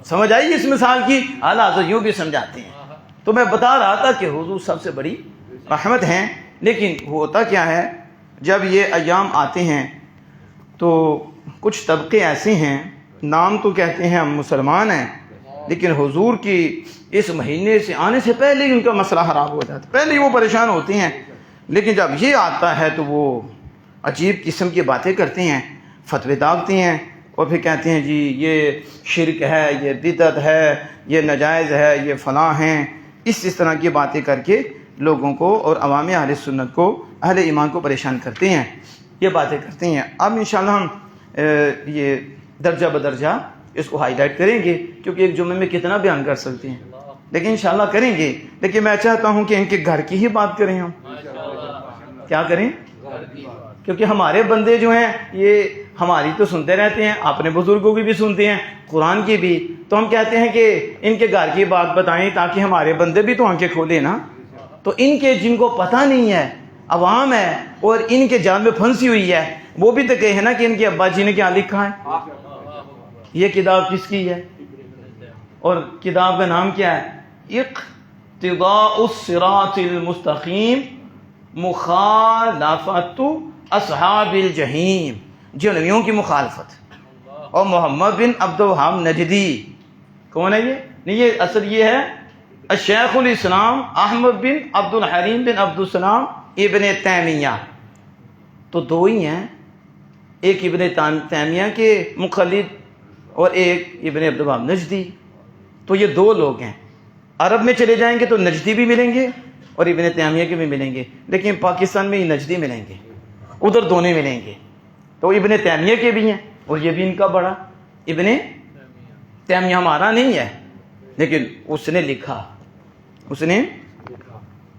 سمجھ آئی اس مثال کی؟ اعلیٰ حضرت یوں بھی سمجھاتے ہیں۔ تو میں بتا رہا تھا کہ حضور سب سے بڑی رحمت ہیں، لیکن ہوتا کیا ہے جب یہ ایام آتے ہیں تو کچھ طبقے ایسے ہیں، نام تو کہتے ہیں ہم مسلمان ہیں، لیکن حضور کی اس مہینے سے آنے سے پہلے ہی ان کا مسئلہ خراب ہو جاتا ہے، پہلے ہی وہ پریشان ہوتے ہیں۔ لیکن جب یہ آتا ہے تو وہ عجیب قسم کی باتیں کرتے ہیں، فتوے داغتے ہیں، اور پھر کہتے ہیں جی یہ شرک ہے، یہ بدعت ہے، یہ ناجائز ہے، یہ فلاں ہیں، اس طرح کی باتیں کر کے لوگوں کو اور عوام اہل سنت کو، اہل ایمان کو پریشان کرتے ہیں، یہ باتیں کرتے ہیں۔ اب انشاءاللہ ہم یہ درجہ بدرجہ اس کو ہائی لائٹ کریں گے، کیونکہ ایک جمعے میں کتنا بیان کر سکتے ہیں، لیکن انشاءاللہ کریں گے۔ لیکن میں چاہتا ہوں کہ ان کے گھر کی ہی بات کریں، ہم کیا کریں، کیونکہ ہمارے بندے جو ہیں یہ ہماری تو سنتے رہتے ہیں، اپنے بزرگوں کی بھی سنتے ہیں، قرآن کی بھی، تو ہم کہتے ہیں کہ ان کے گھر کی بات بتائیں تاکہ ہمارے بندے بھی تو آنکھیں کھولیں نا۔ تو ان کے جن کو پتہ نہیں ہے، عوام ہے اور ان کے جان میں پھنسی ہوئی ہے، وہ بھی تو کہے نا کہ ان کے ابا جی نے کیا لکھا ہے، یہ کتاب کس کی ہے، اور کتاب کا نام کیا ہے؟ اقتضاء الصراط المستقیم مخالفت اصحاب الجحیم، جہنمیوں کی مخالفت۔ اور محمد بن عبد الوہاب نجدی کون ہے یہ؟ نہیں، یہ اصل یہ ہے الشیخ الاسلام احمد بن عبد الحلیم بن عبد السلام ابن تیمیہ، تو دو ہی ہیں، ایک ابن تیمیہ کے مقلد اور ایک ابن عبد الوہاب نجدی، تو یہ دو لوگ ہیں۔ عرب میں چلے جائیں گے تو نجدی بھی ملیں گے اور ابن تیمیہ کے بھی ملیں گے، لیکن پاکستان میں ہی نجدی ملیں گے، ادھر دونوں ملیں گے۔ تو ابن تیمیہ کے بھی ہیں اور یہ بھی ان کا بڑا ابن تیمیہ ہمارا نہیں ہے، لیکن اس نے لکھا، اس نے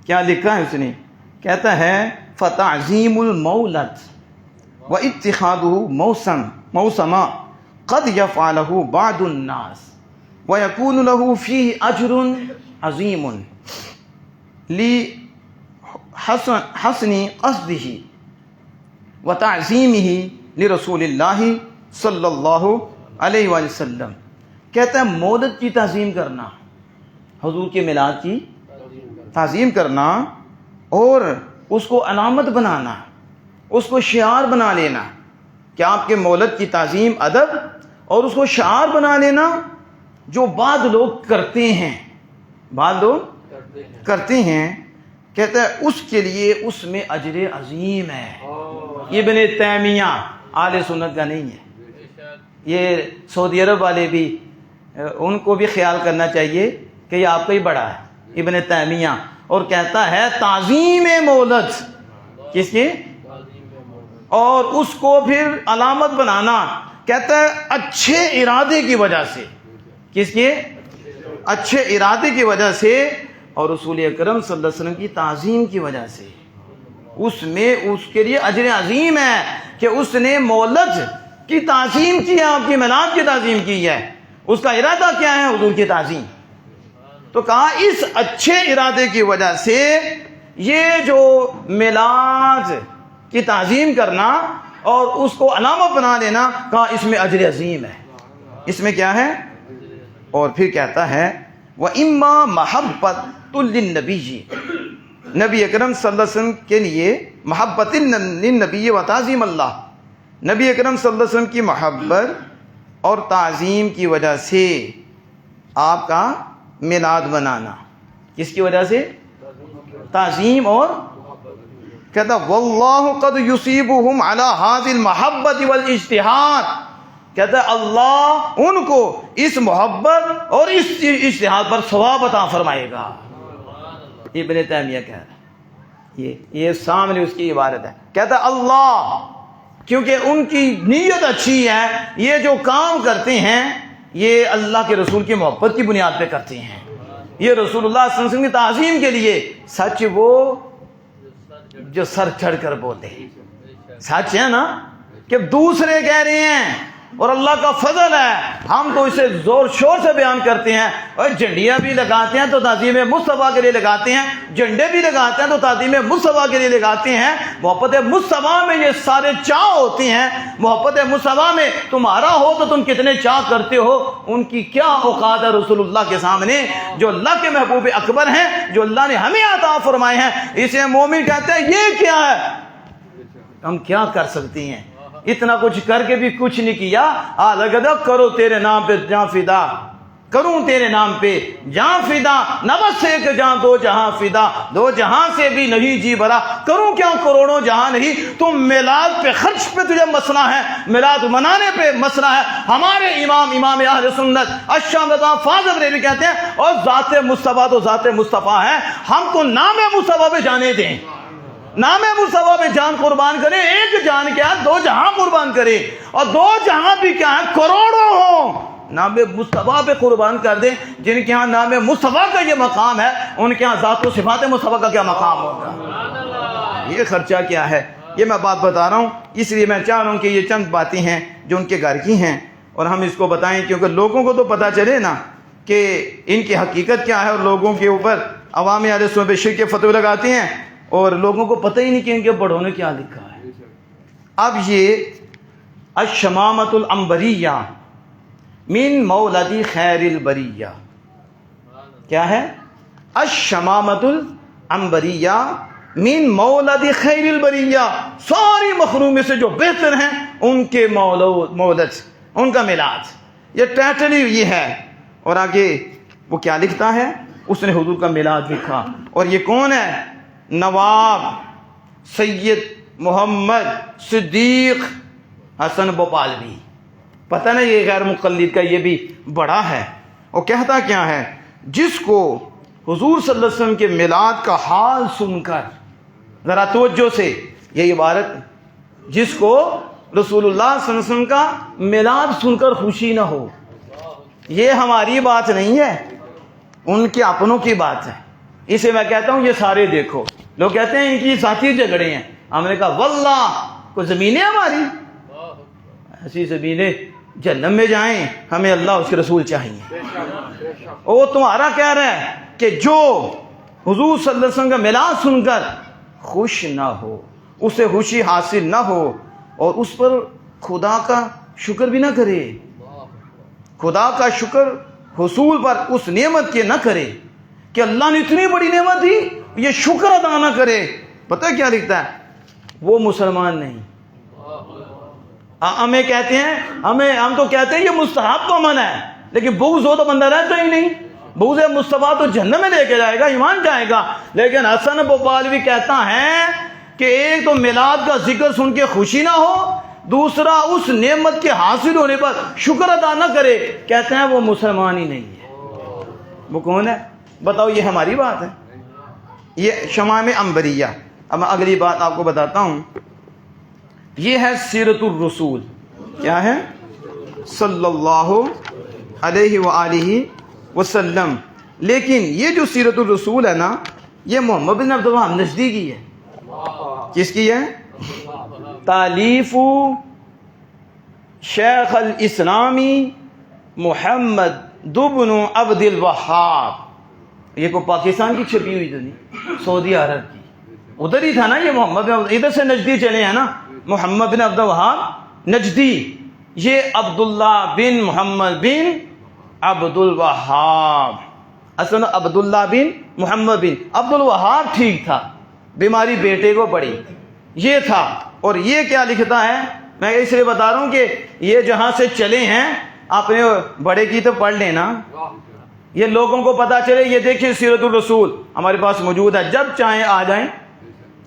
کیا لکھا ہے؟ اس نے کہتا ہے فتعظیم المولد واتخاذه موسما قد يفعله بعض الناس ويكون له فيه اجر عظيم لحسن قصده وتعظیمہ لرسول اللہ صلی اللہ علیہ وآلہ وسلم۔ کہتا ہے مولد کی تعظیم کرنا، حضور کے میلاد کی تعظیم کرنا، اور اس کو علامت بنانا، اس کو شعار بنا لینا کہ آپ کے مولد کی تعظیم، ادب، اور اس کو شعار بنا لینا، جو بعض لوگ کرتے ہیں، بعض لوگ کرتے ہیں۔ کہتا ہے اس کے لیے اس میں اجر عظیم ہے۔ ابن تیمیہ اہل سنت کا نہیں ہے، یہ سعودی عرب والے بھی، ان کو بھی خیال کرنا چاہیے کہ یہ آپ کا ہی بڑا ہے ابن تیمیہ، اور کہتا ہے تعظیم مولد، کس کی؟ اور اس کو پھر علامت بنانا، کہتا ہے اچھے ارادے کی وجہ سے. کس کے؟ اچھے ارادے کی وجہ سے، اور رسول اکرم صلی اللہ علیہ وسلم کی تعظیم کی وجہ سے. اس میں اس کے لیے اجر عظیم ہے کہ اس نے مولد کی تعظیم کی ہے، آپ کی میلاد کی تعظیم کی ہے. اس کا ارادہ کیا ہے؟ حضور کی تعظیم. تو کہا اس اچھے ارادے کی وجہ سے یہ جو میلاد کی تعظیم کرنا اور اس کو علامت بنا لینا، کہا اس میں اجر عظیم ہے. اس میں کیا ہے؟ اور پھر کہتا ہے وَإِمَّا مَحَبَّةٌ لِلنَّبِيِّ، نبی اکرم صلی اللہ علیہ وسلم کے لیے محبت للنبی و تعظیم اللہ، نبی اکرم صلی اللہ علیہ وسلم کی محبت اور تعظیم کی وجہ سے آپ کا میلاد بنانا. کس کی وجہ سے؟ تعظیم. اور کہتا واللہ قد یصیبہم علی ھذی المحبت والاجتہاد، کہتا ہے اللہ ان کو اس محبت اور اس اجتہاد پر ثواب عطا فرمائے گا. ابن تیمیہ کہہ رہا ہے، یہ سامنے اس کی عبارت ہے. کہتا ہے اللہ، کیونکہ ان کی نیت اچھی ہے، یہ جو کام کرتے ہیں یہ اللہ کے رسول کی محبت کی بنیاد پہ کرتے ہیں، یہ رسول اللہ صلی اللہ علیہ وسلم کی تعظیم کے لیے. سچ وہ جو سر چڑھ کر بولتے ہیں، سچ ہے نا، کہ دوسرے کہہ رہے ہیں اور اللہ کا فضل ہے ہم تو اسے زور شور سے بیان کرتے ہیں، اور جھنڈیاں بھی لگاتے ہیں تو تعظیم مصطفیٰ کے لیے لگاتے ہیں، جھنڈے بھی لگاتے ہیں تو تعظیم مصطفیٰ کے لیے لگاتے ہیں. محبت مصطفیٰ میں یہ سارے چاہ ہوتے ہیں. محبت مصطفیٰ میں تمہارا ہو تو تم کتنے چاہ کرتے ہو، ان کی کیا اوقات ہے رسول اللہ کے سامنے، جو اللہ کے محبوب اکبر ہیں، جو اللہ نے ہمیں عطا فرمائے ہیں. اسے مومن کہتے ہیں یہ کیا ہے، ہم کیا کر سکتے ہیں، اتنا کچھ کر کے بھی کچھ نہیں کیا. لگا کرو تیرے نام پہ جاں فدا، کروں تیرے نام پہ جاں فدا، نہ بس ایک جاں دو جہاں فدا، دو جہاں سے بھی نہیں جی بھرا، کروں کیا کروڑوں جہاں نہیں. تم میلاد پہ خرچ پہ تجھے مسئلہ ہے، میلاد منانے پہ مسئلہ ہے. ہمارے امام اہل سنت اشام رضا فاضل بریلوی کہتے ہیں اور ذات مصطفیٰ تو ذات مصطفیٰ ہے، ہم تو نام مصطفیٰ پہ جانے دیں، نام مصطفیٰ پہ جان قربان کرے. ایک جان کیا ہے، دو جہاں قربان کرے، اور دو جہاں بھی کیا ہے، کروڑوں ہوں، نام مصطفیٰ پہ قربان کر دیں. جن کے ہاں نام مصطفیٰ کا یہ مقام ہے، ان کے ہاں ذات و صفات مصطفیٰ کا کیا مقام ہوگا. یہ خرچہ کیا ہے، یہ میں بات بتا رہا ہوں. اس لیے میں چاہ رہا ہوں کہ یہ چند باتیں ہیں جو ان کے گھر کی ہیں اور ہم اس کو بتائیں، کیونکہ لوگوں کو تو پتہ چلے نا کہ ان کی حقیقت کیا ہے، اور لوگوں کے اوپر عوام اہل سنت پہ شرک کے فتوے لگاتے ہیں اور لوگوں کو پتہ ہی نہیں کہ ان کے بڑوں نے کیا لکھا ہے. اب یہ الشمامۃ العنبریہ من مولد خیر البریہ، کیا ہے؟ الشمامۃ العنبریہ من مولد خیر البریہ، ساری مخلوق میں سے جو بہتر ہیں ان کے مولد، ان کا میلاد. یہ ٹائٹل ہی یہ ہے. اور آگے وہ کیا لکھتا ہے، اس نے حضور کا میلاد لکھا. اور یہ کون ہے؟ نواب سید محمد صدیق حسن بھوپالوی. پتہ نا یہ غیر مقلد کا یہ بھی بڑا ہے. اور کہتا کیا ہے، جس کو حضور صلی اللہ علیہ وسلم کے میلاد کا حال سن کر، ذرا توجہ سے یہ عبارت، جس کو رسول اللہ صلی اللہ علیہ وسلم کا میلاد سن کر خوشی نہ ہو، یہ ہماری بات نہیں ہے، ان کے اپنوں کی بات ہے. اسے میں کہتا ہوں یہ سارے دیکھو. لوگ کہتے ہیں ان کی ذاتی جھگڑے ہیں. ہم نے کہا واللہ کوئی زمینیں ہماری ایسی زمینیں جہنم میں جائیں، ہمیں اللہ اس کے رسول چاہیے. وہ تمہارا کہہ رہا ہے کہ جو حضور صلی اللہ علیہ وسلم کا میلاد سن کر خوش نہ ہو، اسے خوشی حاصل نہ ہو اور اس پر خدا کا شکر بھی نہ کرے، خدا کا شکر حصول پر اس نعمت کے نہ کرے کہ اللہ نے اتنی بڑی نعمت دی، یہ شکر ادا نہ کرے. پتہ کیا لکھتا ہے، وہ مسلمان نہیں. ہمیں کہتے ہیں، ہم تو کہتے ہیں یہ مستحب تو من ہے، لیکن بغض ہو تو بندہ رہتا ہی نہیں. بغض مصطفیٰ تو جہنم میں لے کے جائے گا، ایمان جائے گا. لیکن حسن بھوپالوی کہتا ہے کہ ایک تو میلاد کا ذکر سن کے خوشی نہ ہو، دوسرا اس نعمت کے حاصل ہونے پر شکر ادا نہ کرے. کہتے ہیں وہ مسلمان ہی نہیں ہے. وہ کون ہے بتاؤ؟ یہ ہماری بات ہے. یہ شمام عنبریہ. اب میں اگلی بات آپ کو بتاتا ہوں یہ ہے سیرت الرسول. کیا ہے؟ صلی اللہ علیہ وآلہ وسلم. لیکن یہ جو سیرت الرسول ہے نا، یہ محمد بن عبد الوہاب نجدی کی ہے. کس کی ہے؟ تالیف شیخ الاسلامی محمد بن عبد الوہاب. یہ کو پاکستان کی چھپی ہوئی تو نہیں، سعودی عرب کی. ادھر ہی تھا نا یہ محمد بن، ادھر سے نجدی چلے ہیں نا، محمد بن عبد الوہاب نجدی. یہ عبداللہ بن محمد بن عبد الوہاب. اصل عبداللہ بن محمد بن عبد الوہاب ٹھیک تھا، بیماری بیٹے کو پڑی، یہ تھا. اور یہ کیا لکھتا ہے، میں اس لیے بتا رہا ہوں کہ یہ جہاں سے چلے ہیں اپنے بڑے کی تو پڑھ لینا، یہ لوگوں کو پتا چلے. یہ دیکھیں سیرت الرسول ہمارے پاس موجود ہے، جب چاہیں آ جائیں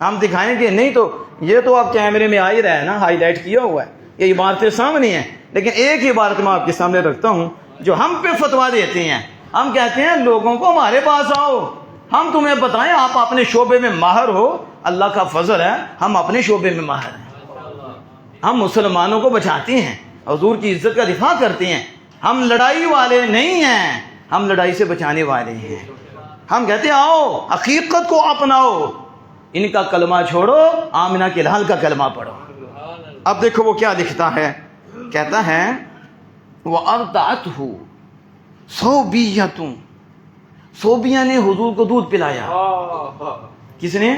ہم دکھائیں گے. نہیں تو یہ تو آپ کیمرے میں آ ہی رہا ہے نا، ہائی لائٹ کیا ہوا ہے، یہ عبارتیں سامنے ہیں. لیکن ایک ہی عبارت میں آپ کے سامنے رکھتا ہوں جو ہم پہ فتوا دیتے ہیں. ہم کہتے ہیں لوگوں کو ہمارے پاس آؤ، ہم تمہیں بتائیں، آپ اپنے شعبے میں ماہر ہو، اللہ کا فضل ہے ہم اپنے شعبے میں ماہر ہیں. ہم مسلمانوں کو بچاتے ہیں، حضور کی عزت کا دفاع کرتے ہیں. ہم لڑائی والے نہیں ہیں، ہم لڑائی سے بچانے والے ہیں. ہم کہتے ہیں آؤ حقیقت کو اپناؤ، ان کا کلمہ چھوڑو، آمنہ کے لال کا کلمہ پڑھو. اب دیکھو وہ کیا لکھتا ہے، کہتا ہے وَأَرْضَعَتْهُ صوبیۃ، صوبیہ نے حضور کو دودھ پلایا. کس نے؟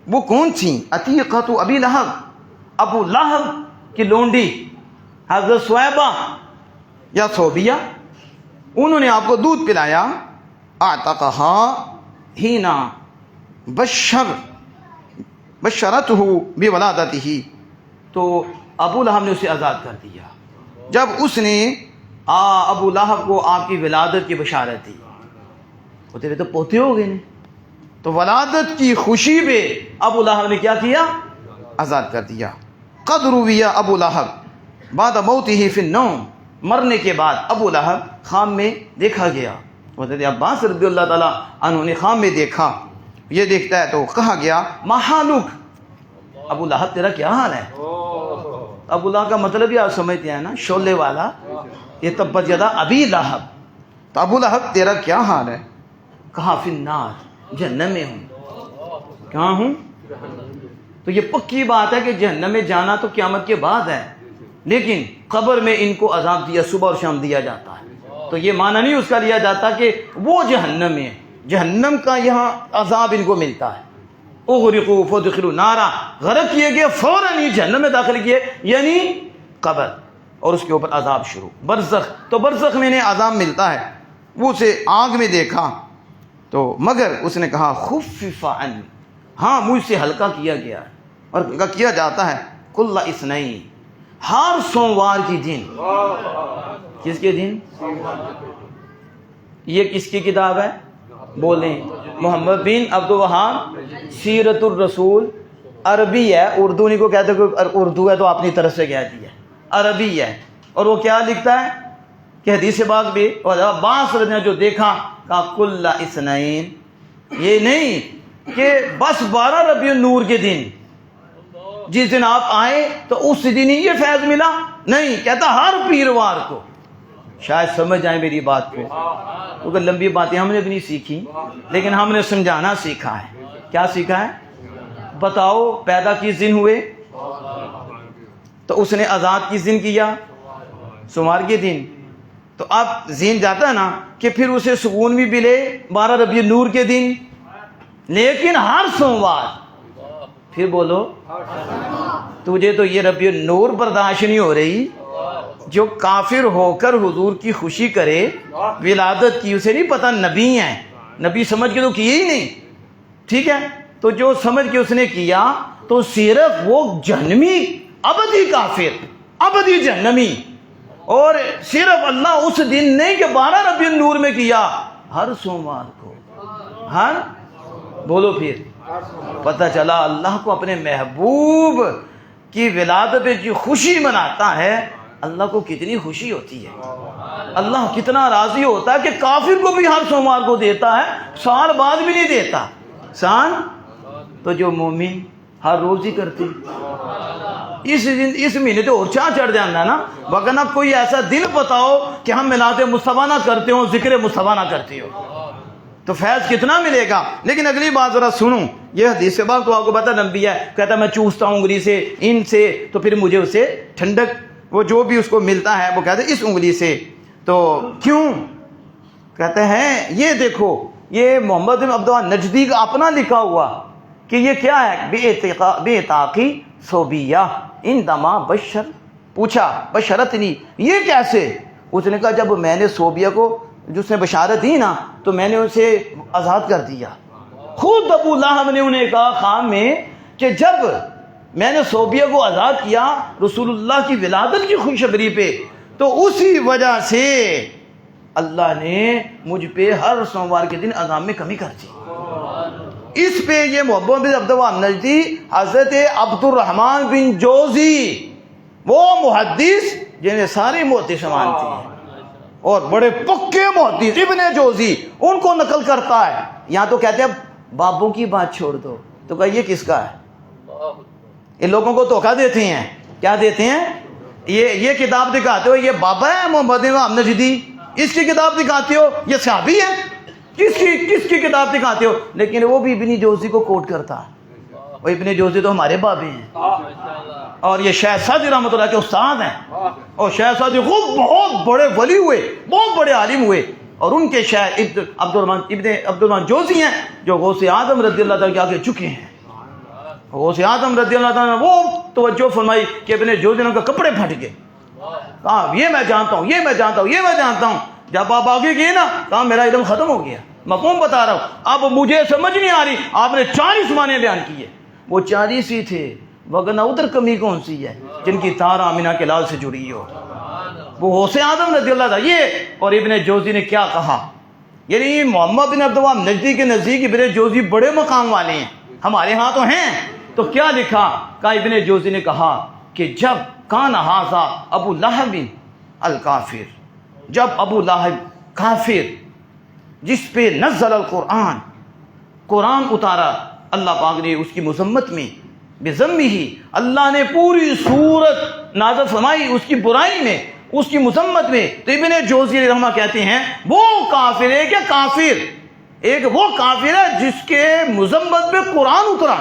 وہ کون تھی؟ عتیقۃ ابی لہب، ابو لہب کی لونڈی حضرت صہیبہ یا صوبیہ، انہوں نے آپ کو دودھ پلایا. اعتقها حین بشرتہ بولادتہ، تو ابو لہب نے اسے آزاد کر دیا جب اس نے ابو لہب کو آپ کی ولادت کی بشارت دی. وہ تیرے تو پوتے ہو گئے. تو ولادت کی خوشی پہ ابو لہب نے کیا کیا؟ آزاد کر دیا. قد روی ابو لہب بعد موتہ فی النوم، مرنے کے بعد ابو لہب خواب میں دیکھا گیا. حضرت عباس رضی اللہ تعالیٰ عنہ نے خواب میں دیکھا. یہ دیکھتا ہے تو کہا گیا ما حالک، ابو لہب تیرا کیا حال ہے؟ ابو لہب کا مطلب یہ آپ سمجھتے ہیں نا، شعلے والا، یہ تبت یدا ابی لہب. تو ابو لہب تیرا کیا حال ہے؟ کہا فی النار، جہنم میں ہوں. کہاں ہوں؟ تو یہ پکی بات ہے کہ جہنم میں جانا تو قیامت کے بعد ہے، لیکن قبر میں ان کو عذاب دیا، صبح اور شام دیا جاتا ہے. تو یہ معنی نہیں اس کا لیا جاتا کہ وہ جہنم میں، جہنم کا یہاں عذاب ان کو ملتا ہے. اغرقوا فادخلوا نارا، غرق کیے گئے فوراً ہی جہنم میں داخل کیے، یعنی قبر اور اس کے اوپر عذاب شروع. برزخ، تو برزخ میں انہیں عذاب ملتا ہے. وہ اسے آگ میں دیکھا تو مگر اس نے کہا خفف عنی، ہاں مجھ سے ہلکا کیا گیا اور ہلکا کیا جاتا ہے. کل اثنین، ہر سوموار کی دن. کس کے دن؟ یہ کس کی کتاب ہے؟ بولیں. محمد بن عبد الوہاب سیرت الرسول. عربی ہے، اردو نہیں کو کہتے، کوئی اردو ہے تو اپنی طرف سے کہتی ہے، عربی ہے. اور وہ کیا لکھتا ہے کہ حدیث پاک بھی، اور عباس رضی نے جو دیکھا کہا کل اثنین، یہ نہیں کہ بس 12 ربیع النور کے دن جس دن آپ آئے تو اس دن ہی یہ فیض ملا، نہیں، کہتا ہر پیروار کو. شاید سمجھ جائیں میری بات کو، کیونکہ لمبی باتیں ہم نے بھی نہیں سیکھی، لیکن ہم نے سمجھانا سیکھا ہے. کیا سیکھا ہے؟ بتاؤ پیدا کس دن ہوئے؟ تو اس نے آزاد کس دن کیا؟ سوموار کے دن. تو اب ذہن جاتا ہے نا کہ پھر اسے سکون بھی ملے 12 ربیع النور کے دن، لیکن ہر سوموار. پھر بولو، تجھے تو یہ ربیع النور برداشت نہیں ہو رہی. جو کافر ہو کر حضور کی خوشی کرے، ولادت کی، اسے نہیں پتہ نبی ہیں، نبی سمجھ کے تو کیے ہی نہیں. ٹھیک ہے، تو جو سمجھ کے اس نے کیا تو صرف وہ جہنمی، ابدی کافر، ابدی جہنمی. اور صرف اللہ اس دن نہیں کہ 12 ربیع النور میں کیا، ہر سوموار کو. ہر، بولو پھر. پتہ چلا اللہ کو اپنے محبوب کی ولادت پہ جو خوشی مناتا ہے، اللہ کو کتنی خوشی ہوتی ہے. اللہ کتنا راضی ہوتا ہے کہ کافر کو بھی ہر سوموار کو دیتا ہے، سال بعد بھی نہیں دیتا. سال تو جو مومن ہر روز ہی کرتے اس مہینے تو اور چاہ چڑھ جانا نا، وگرنہ کوئی ایسا دن بتاؤ کہ ہم میلاد مصطفیٰ نہ کرتے ہو، ذکر مصطفیٰ نہ کرتے ہو، تو فیض کتنا ملے گا۔ لیکن اگلی بات ذرا سنو، یہ حدیث کے بعد تو آپ کو پتہ لمبی ہے، کہتا میں چوستا ہوں انگلی سے ان سے، تو پھر مجھے اسے ٹھنڈک وہ جو بھی اس کو ملتا ہے وہ کہتے ہیں اس انگلی سے، تو کیوں کہتے ہیں یہ دیکھو یہ محمد بن عبداللہ نجدی کا اپنا لکھا ہوا کہ یہ کیا ہے، بے تاقی صوبیہ اندما بشر، پوچھا بشرتنی یہ کیسے، اس نے کہا جب میں نے صوبیہ کو جس نے بشارت دی نا تو میں نے اسے آزاد کر دیا۔ خود ابو لہب نے انہیں کہا خام میں کہ جب میں نے صوبیہ کو آزاد کیا رسول اللہ کی ولادت کی خوشخبری پہ، تو اسی وجہ سے اللہ نے مجھ پہ ہر سوموار کے دن اذان میں کمی کر دی۔ اس پہ یہ محمد بن عبدالوہاب نجدی حضرت عبد الرحمن بن جوزی، وہ محدث جنہیں سارے محدث مانتے ہیں اور بڑے پکے محدث، ابن جوزی ان کو نقل کرتا ہے۔ یہاں تو کہتے ہیں بابوں کی بات چھوڑ دو، تو کہا یہ کس کا ہے؟ ان لوگوں کو دھوکہ دیتے ہیں، کیا دیتے ہیں؟ یہ کتاب دکھاتے ہو یہ بابا ہے محمد بن عبدالوہاب نجدی، اس کی کتاب دکھاتے ہو یہ صحابی ہے، کس کی کتاب دکھاتے ہو؟ لیکن وہ بھی ابن جوزی کو کوٹ کرتا ہے، اور ابن جوزی تو ہمارے بابے ہیں، اور یہ شیخ سعدی رحمۃ اللہ کے استاد ہیں، اور شیخ سعدی خود بہت بڑے ولی ہوئے، بہت بڑے عالم ہوئے، اور ان کے شیخ ابن عبدالرحمن جوزی ہیں جو غوث اعظم رضی اللہ تعالیٰ کے آگے چکے ہیں۔ غوث اعظم رضی اللہ تعالیٰ نے وہ توجہ فرمائی کہ ابن جوزی نے کپڑے پھٹ گئے، کہا یہ میں جانتا ہوں، یہ میں جانتا ہوں، یہ میں جانتا ہوں۔ جب آپ آگے گئے نا کہا میرا علم ختم ہو گیا، مفہوم بتا رہا ہوں، اب مجھے سمجھ نہیں آ رہی۔ آپ نے 40 معنی بیان کیے، وہ 40 ہی تھے، وگرنہ ادھر کمی کون سی ہے جن کی تار آمینہ کے لال سے جڑی ہو؟ وہ غوث اعظم رضی اللہ تعالیٰ یہ، اور ابن جوزی نے کیا کہا، یعنی محمد بن عبدالوہاب نجدی کے نزدیک ابن جوزی بڑے مقام والے ہیں، ہمارے ہاں تو ہیں، تو کیا لکھا؟ کہا ابن جوزی نے کہا کہ جب کان ھذا ابو لہب الکافر، جب ابو لہب کافر جس پہ نزل القرآن، قرآن اتارا اللہ پاک نے اس کی مذمت میں، بذمہ ہی اللہ نے پوری سورت نازل فرمائی اس کی برائی میں، اس کی مذمت میں، تو ابن جوزی رحمہ کہتے ہیں وہ کافر ہے کہ کافر، ایک وہ کافر ہے جس کے مذمت میں قرآن اترا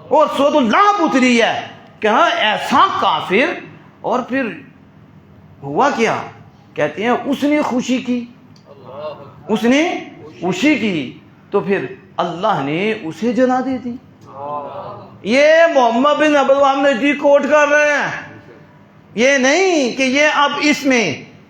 اور سورۃ اللہب اتری ہے، کہ ہاں ایسا کافر، اور پھر ہوا کیا؟ کہتے ہیں اس نے خوشی کی، اس نے خوشی کی تو پھر اللہ نے اسے جلا دے دی۔ یہ محمد بن عبدالوہاب نجدی کوٹ کر رہے ہیں، یہ نہیں کہ یہ اب اس میں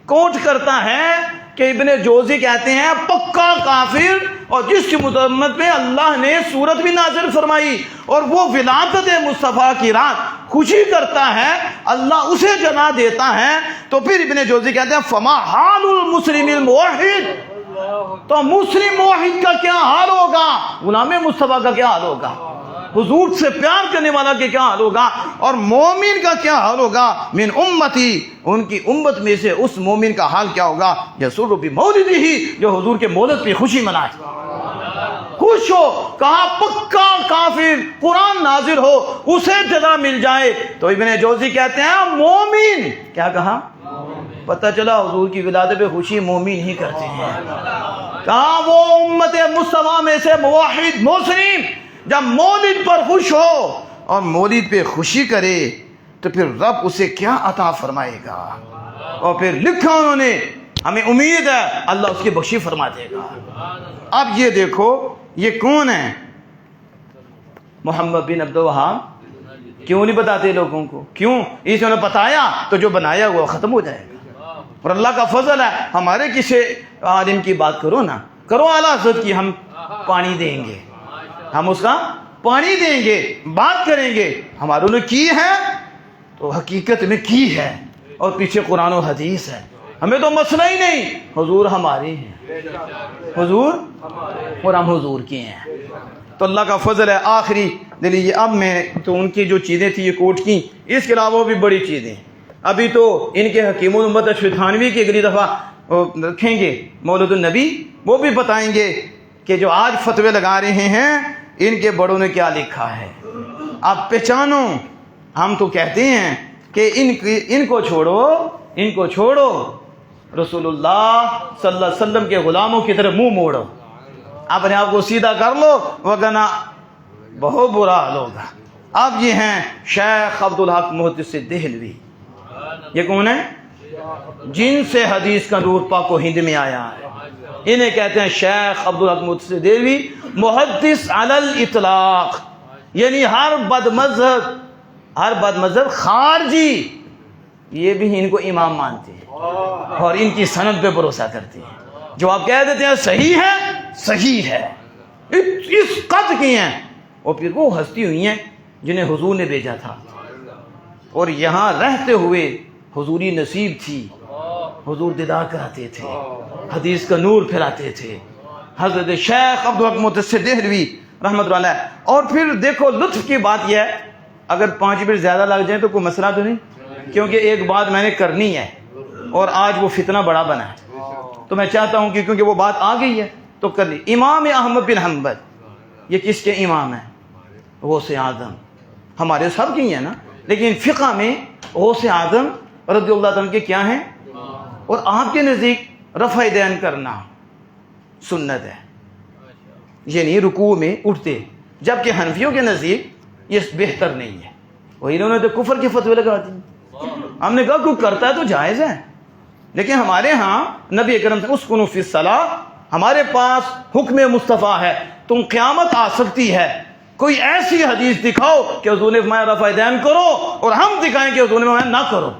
کوٹ کرتا ہے کہ ابن جوزی کہتے ہیں پکا کافر، اور جس کی مذمت میں اللہ نے سورت بھی نازل فرمائی اور وہ ولادت مصطفیٰ کی رات خوشی کرتا ہے، اللہ اسے جلا دیتا ہے، تو پھر ابن جوزی کہتے ہیں فما حال المسلم الموحد، تو مسلم موحد کا کیا حال ہوگا، غلام مصطفیٰ کا کیا حال ہوگا، حضور سے پیار کرنے والا کے کیا حال ہوگا، اور مومن کا کیا حال ہوگا، من امتی، ان کی امت میں سے اس مومن کا حال کیا ہوگا، یسر بمولدہ، جو حضور کے مولد پہ خوشی منائے، خوش ہو۔ کہا پکا کافر، قرآن نازل ہو اسے جزا مل جائے، تو ابن جوزی کہتے ہیں مومن، کیا کہا؟ پتہ چلا حضور کی ولادت پہ خوشی مومن ہی کرتے ہیں۔ کہا وہ امت مصطفیٰ میں سے موحد مسلم جب مولد پر خوش ہو اور مولد پہ خوشی کرے تو پھر رب اسے کیا عطا فرمائے گا، اور پھر لکھا انہوں نے ہمیں امید ہے اللہ اس کی بخشی فرما دے گا۔ اب یہ دیکھو یہ کون ہے؟ محمد بن عبدالوہاب۔ کیوں نہیں بتاتے لوگوں کو؟ کیوں؟ اس نے بتایا تو جو بنایا ہوا ختم ہو جائے گا، اور اللہ کا فضل ہے، ہمارے کسی عالم کی بات کرو نا، کرو اعلیٰ حضرت کی، ہم پانی دیں گے، ہم اس کا پانی دیں گے، بات کریں گے، ہماروں نے کی ہے تو حقیقت میں کی ہے، اور پیچھے قرآن و حدیث ہے، ہمیں تو مسئلہ ہی نہیں، حضور ہمارے ہیں، حضور اور ہم حضور کے ہیں، تو اللہ کا فضل ہے۔ آخری دلی اب میں تو ان کی جو چیزیں تھیں یہ کوٹ کی، اس کے علاوہ بھی بڑی چیزیں ابھی تو ان کے حکیم الامت اشرف تھانوی کی اگلی دفعہ رکھیں گے، مولد النبی، وہ بھی بتائیں گے کہ جو آج فتوے لگا رہے ہیں ان کے بڑوں نے کیا لکھا ہے۔ آپ پہچانو. ہم تو کہتے ہیں کہ ان کو چھوڑو, رسول اللہ صلی اللہ علیہ وسلم کے غلاموں کی طرح منہ موڑو, اپنے آپ کو سیدھا کر لو وگرنہ بہت برا حال ہوگا. اب یہ ہیں شیخ عبدالحق محدث دہلوی. یہ کون ہے؟ جن سے حدیث کا نور پاک و ہند میں آیا ہے. انہیں کہتے ہیں شیخ عبدالحق محدث دہلوی محدث علی الاطلاق, یعنی ہر بد مذہب خارجی یہ بھی ان کو امام مانتے ہیں اور ان کی سند پہ بھروسہ کرتے ہیں. جو آپ کہہ دیتے ہیں صحیح ہے اس قد کی ہیں, اور پھر وہ ہستی ہوئی ہیں جنہیں حضور نے بھیجا تھا اور یہاں رہتے ہوئے حضوری نصیب تھی. حضور دیدار کراتے تھے, حدیث کا نور پھیلاتے تھے, حضرت شیخ عبدالحق محدث دہلوی رحمۃ اللہ علیہ. اور پھر دیکھو لطف کی بات یہ ہے, اگر 5 منٹ زیادہ لگ جائیں تو کوئی مسئلہ تو نہیں, کیونکہ ایک بات میں نے کرنی ہے اور آج وہ فتنہ بڑا بنا ہے, تو میں چاہتا ہوں کہ کیونکہ وہ بات آ گئی ہے تو کر لی. امام احمد بن حنبل یہ کس کے امام ہیں؟ غوث اعظم. ہمارے سب کی ہیں نا, لیکن فقہ میں غوث اعظم رضی اللہ عنہ کے کیا ہیں؟ اور آپ کے نزدیک رفع دین کرنا سنت ہے, یعنی رکوع میں اٹھتے, جبکہ حنفیوں کے نزدیک یہ بہتر نہیں ہے. وہ انہوں نے تو کفر کے فتوے لگا دی. ہم نے کہا کوئی کرتا ہے تو جائز ہے, لیکن ہمارے ہاں نبی اکرم سے اسکنوا فی الصلاۃ, ہمارے پاس حکم مصطفیٰ ہے. تم قیامت آ سکتی ہے, کوئی ایسی حدیث دکھاؤ کہ حضور نے فرمایا رفع دین کرو, اور ہم دکھائیں کہ حضور نے فرمایا نہ کرو.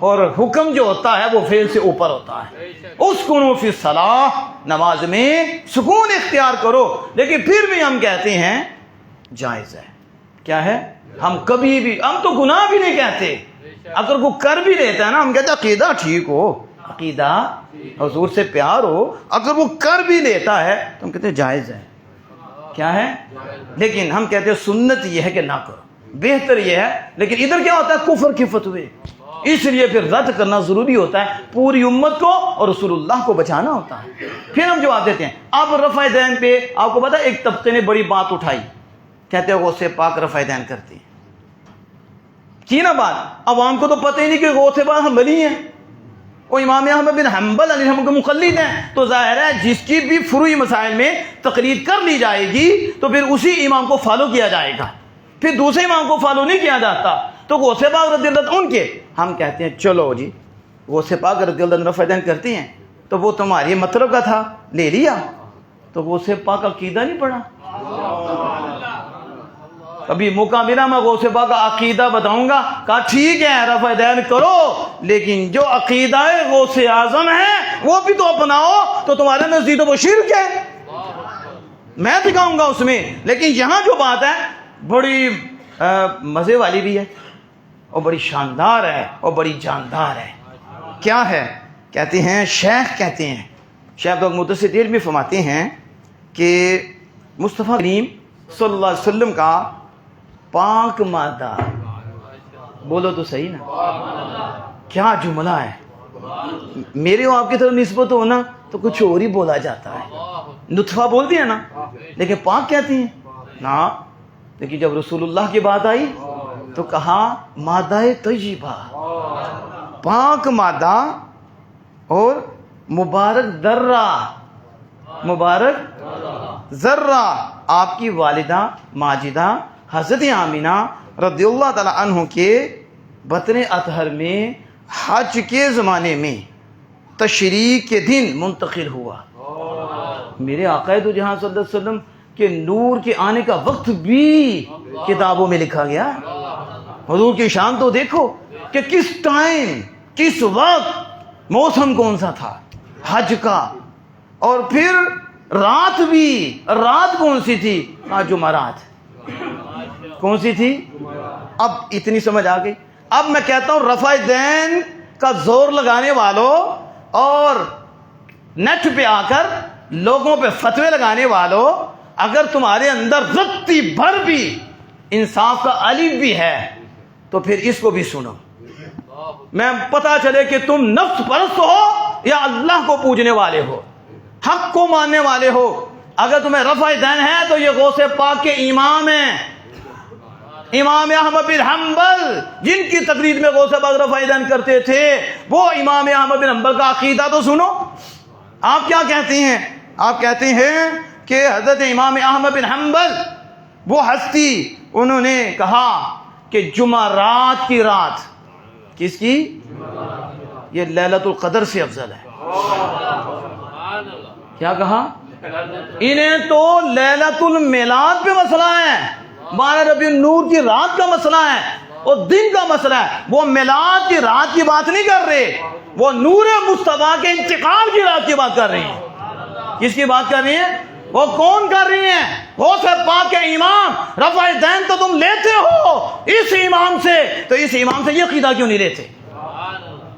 اور حکم جو ہوتا ہے وہ فعل سے اوپر ہوتا ہے. اسکنوا فی الصلاۃ, نماز میں سکون اختیار کرو. لیکن پھر بھی ہم کہتے ہیں جائز ہے. کیا ہے؟ ہم کبھی بھی, ہم تو گناہ بھی نہیں کہتے. اگر وہ کر بھی لیتا ہے نا, ہم کہتے ہیں عقیدہ ٹھیک ہو, عقیدہ حضور سے پیار ہو, اگر وہ کر بھی لیتا ہے تو ہم کہتے ہیں جائز ہے. کیا ہے؟ لیکن ہم کہتے ہیں سنت یہ ہے کہ نہ کرو, بہتر یہ ہے. لیکن ادھر کیا ہوتا ہے؟ کفر کے فتوے. اس لیے پھر رد کرنا ضروری ہوتا ہے, پوری امت کو اور رسول اللہ کو بچانا ہوتا ہے. پھر ہم جواب دیتے ہیں. اب رفع دین پہ آپ کو پتا ایک طبقے نے بڑی بات اٹھائی, کہتے ہیں غوث پاک رفع دین کرتے ہیں. کی نا بات, عوام کو تو پتہ ہی نہیں کہ غوث پاک حنبلی ہیں, وہ امام احمد بن حنبل علیہ الرحمۃ کے مقلد ہیں. تو ظاہر ہے جس کی بھی فروعی مسائل میں تقلید کر لی جائے گی تو پھر اسی امام کو فالو کیا جائے گا, پھر دوسرے امام کو فالو نہیں کیا جاتا. تو غوث پاک رضی اللہ عنہ ان کے, ہم کہتے ہیں چلو جی غوث پاک رضی اللہ عنہ رفع دین کرتے ہیں تو وہ تمہاری مطلب کا تھا, لے لیا. تو غوث پاک عقیدہ نہیں پڑھا. ابھی موقع ملا میں غوث پاک کا عقیدہ بتاؤں گا. کہا ٹھیک ہے رفع دین کرو, لیکن جو عقیدہ غوث اعظم ہے وہ بھی تو اپناؤ. تو تمہارے نزدیک تو وہ شرک ہے, میں دکھاؤں گا اس میں. لیکن یہاں جو بات ہے بڑی مزے والی بھی ہے اور بڑی شاندار ہے اور بڑی جاندار ہے. کیا ہے؟ کہتے ہیں شیخ کہتے ہیں, شیخ محدث دہلوی فرماتے ہیں کہ مصطفیٰ کریم صلی اللہ علیہ وسلم کا پاک مادہ, بولو تو صحیح نا, کیا جملہ ہے. میرے اور آپ کی طرف نسبت ہونا تو کچھ اور ہی بولا جاتا ہے. نطفہ بولتے ہیں نا, لیکن پاک کہتے ہیں نا. لیکن جب رسول اللہ کی بات آئی تو کہا مادہ طیبہ, پاک مادہ اور مبارک ذرہ. آپ کی والدہ ماجدہ حضرت آمینہ رضی اللہ تعالی عنہ کے بطن اطہر میں حج کے زمانے میں تشریق کے دن منتقل ہوا. میرے آقا تو جہاں صلی اللہ علیہ وسلم کہ نور کے آنے کا وقت بھی کتابوں میں لکھا گیا. حضور کی شان تو دیکھو کہ کس ٹائم, کس وقت, موسم کون سا تھا حج کا, اور پھر رات بھی, رات کون سی تھی؟ جمعرات. کون سی تھی؟ اب اتنی سمجھ آ گئی. اب میں کہتا ہوں رفع دین کا زور لگانے والوں اور نیٹ پہ آ کر لوگوں پہ فتوے لگانے والوں, اگر تمہارے اندر رتی بھر بھی انصاف کا الف بھی ہے تو پھر اس کو بھی سنو. میں پتا چلے کہ تم نفس پرست ہو یا اللہ کو پوجنے والے ہو, حق کو ماننے والے ہو. اگر تمہیں رفع دین ہے تو یہ غوث پاک کے امام ہیں. امام احمد بن حنبل جن کی تقریر میں غوث پاک رفع یدین کرتے تھے، وہ امام احمد بن حنبل کا عقیدہ تو سنو. آپ کیا کہتے ہیں؟ آپ کہتے ہیں کہ حضرت امام احمد بن حنبل وہ ہستی، انہوں نے کہا کہ جمعرات کی رات، کس کی؟ یہ لیلۃ القدر سے افضل ہے. کیا کہا؟ انہیں تو لیلۃ المیلاد پہ مسئلہ ہے، 12 ربیع النور کی رات کا مسئلہ ہے اور دن کا مسئلہ ہے. وہ میلاد کی رات کی بات نہیں کر رہے، وہ نور مصطفیٰ کے انتقال کی رات کی بات کر رہے ہیں. کس کی بات کر رہی ہیں؟ وہ کون کر رہی ہیں؟ غوث پاک کے امام رفع یدین تو تم لیتے ہو اس امام سے، تو اس امام سے یہ عقیدہ کیوں نہیں لیتے؟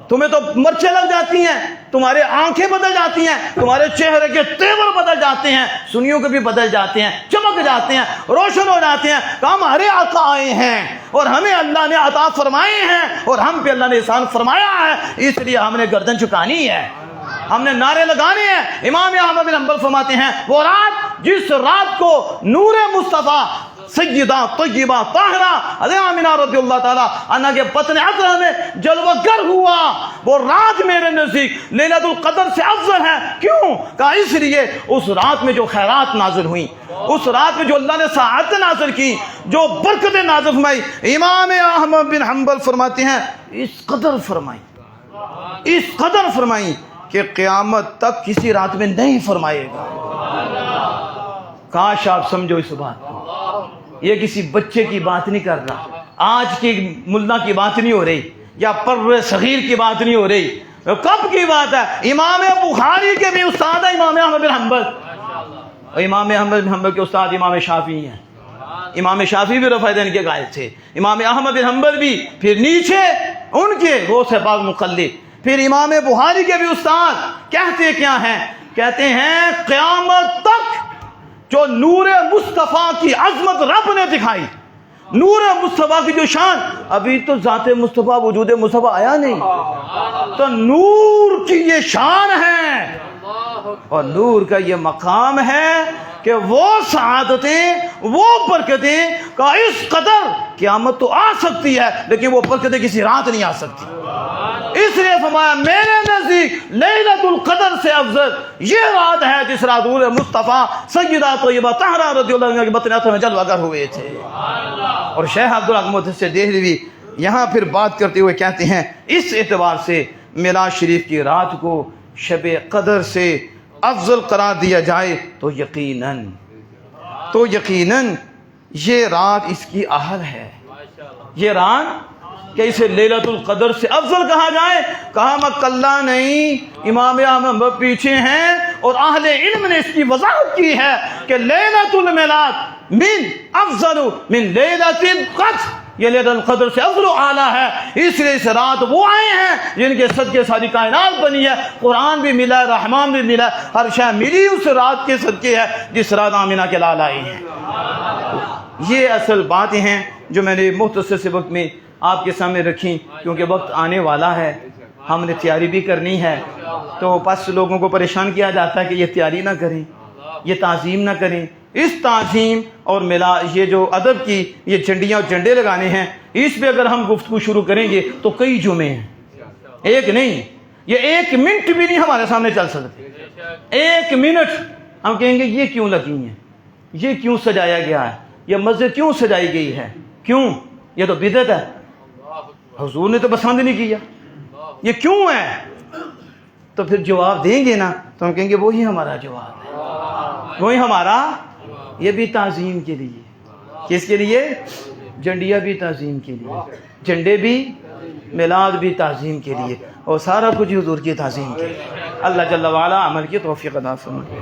تمہیں تو مرچیں لگ جاتی ہیں، تمہارے آنکھیں بدل جاتی ہیں، تمہارے چہرے کے تیور بدل جاتے ہیں، سنیوں کے بھی بدل جاتے ہیں، چمک جاتے ہیں، روشن ہو جاتے ہیں کہ ہمارے آقا آئے ہیں اور ہمیں اللہ نے عطا فرمائے ہیں اور ہم پہ اللہ نے احسان فرمایا ہے، اس لیے ہم نے گردن جھکانی ہے، ہم نے نعرے لگانے ہیں. امام احمد بن حنبل فرماتے ہیں وہ رات جس رات کو نور مصطفیٰ سیدہ طیبہ طاہرہ حضرت آمنہ رضی اللہ تعالیٰ عنہ کے بطن عذرا میں جلوہ گر ہوا، وہ رات میرے نزدیک لیلۃ القدر سے افضل ہے. کیوں؟ کہا اس لیے اس رات میں جو خیرات نازل ہوئیں، اس رات میں جو اللہ نے سعادت نازل کی، جو برکتیں نازل فرمائی، امام احمد بن حنبل فرماتے ہیں اس قدر فرمائی کہ قیامت تک کسی رات میں نہیں فرمائے گا. کاش آپ سمجھو اس بات کو. یہ کسی بچے کی بات نہیں کر رہا، آج کی ملا کی بات نہیں ہو رہی، یا پر صغیر کی بات نہیں ہو رہی. کب کی بات ہے؟ امام بخاری کے بھی استاد ہے امام احمد بن حنبل، اور امام احمد بن حنبل کے استاد امام شافعی ہیں. امام شافعی بھی رفع یدین کے قائل تھے، امام احمد بن حنبل بھی، پھر نیچے ان کے غوث پاک مقلد، پھر امام بخاری کے بھی استاد. کہتے کیا ہیں؟ کہتے ہیں قیامت تک جو نور مصطفیٰ کی عظمت رب نے دکھائی، نور مصطفیٰ کی جو شان، ابھی تو ذات مصطفیٰ وجود مصطفیٰ آیا نہیں، تو نور کی یہ شان ہے اور نور کا یہ مقام ہے کہ وہ سعادتیں، وہ برکتیں کا اس قدر قیامت تو آ سکتی ہے لیکن وہ برکتیں کسی رات نہیں آ سکتی. اس لیے فرمایا میرے نزدیک لیلۃ القدر سے افضل یہ رات ہے جس رات نور مصطفیٰ سیدہ طیبہ طاہرہ رضی اللہ عنہ کے بطن عطا میں جلوہ گر ہوئے تھے. اور شیخ عبدالحق محدث دہلوی یہاں پھر بات کرتے ہوئے کہتے ہیں اس اعتبار سے میلاد شریف کی رات کو شب قدر سے افضل قرار دیا جائے تو یقیناً یہ رات اس کی اہل ہے. یہ رات کہ اسے لیلۃ القدر سے افضل کہا جائے، کہا مکلہ نہیں، امام احمد پیچھے ہیں اور اہل علم نے اس کی وضاحت کی ہے کہ لیلۃ المیلاد من افضل من لیلۃ القدر، یہ لیلۃ القدر سے افضل و اعلیٰ ہے. اس لیے اس رات وہ آئے ہیں جن کے صدقے ساری کائنات بنی ہے، قرآن بھی ملا ہے، رحمان بھی ملا ہے، ہر شے ملی اس رات کے صدقے ہے جس رات آمنہ کے لال آئی ہیں. یہ اصل باتیں ہیں جو میں نے مختصر سے وقت میں آپ کے سامنے رکھیں، کیونکہ وقت آنے والا ہے، ہم نے تیاری بھی کرنی ہے. تو بس لوگوں کو پریشان کیا جاتا ہے کہ یہ تیاری نہ کریں، یہ تعظیم نہ کریں. اس تعظیم اور یہ جو ادب کی یہ جھنڈیاں اور جھنڈے لگانے ہیں، اس پہ اگر ہم گفتگو شروع کریں گے تو کئی جمعے ہیں، ایک نہیں، یہ 1 منٹ بھی نہیں ہمارے سامنے چل سکتے. 1 منٹ ہم کہیں گے یہ کیوں لگی ہیں، یہ کیوں سجایا گیا ہے، یہ مسجد کیوں سجائی گئی ہے، کیوں، یہ تو بدعت ہے، حضور نے تو پسند نہیں کیا، یہ کیوں ہے. تو پھر جواب دیں گے نا تو ہم کہیں گے وہی ہمارا جواب ہے، وہی ہمارا، یہ بھی تعظیم کے لیے. کس کے لیے؟ جھنڈیاں بھی تعظیم کے لیے، جھنڈے بھی، میلاد بھی تعظیم کے لیے، اور سارا کچھ حضور کی تعظیم کے لیے. اللہ جل وعلا عمل کی توفیق عطا فرمائے.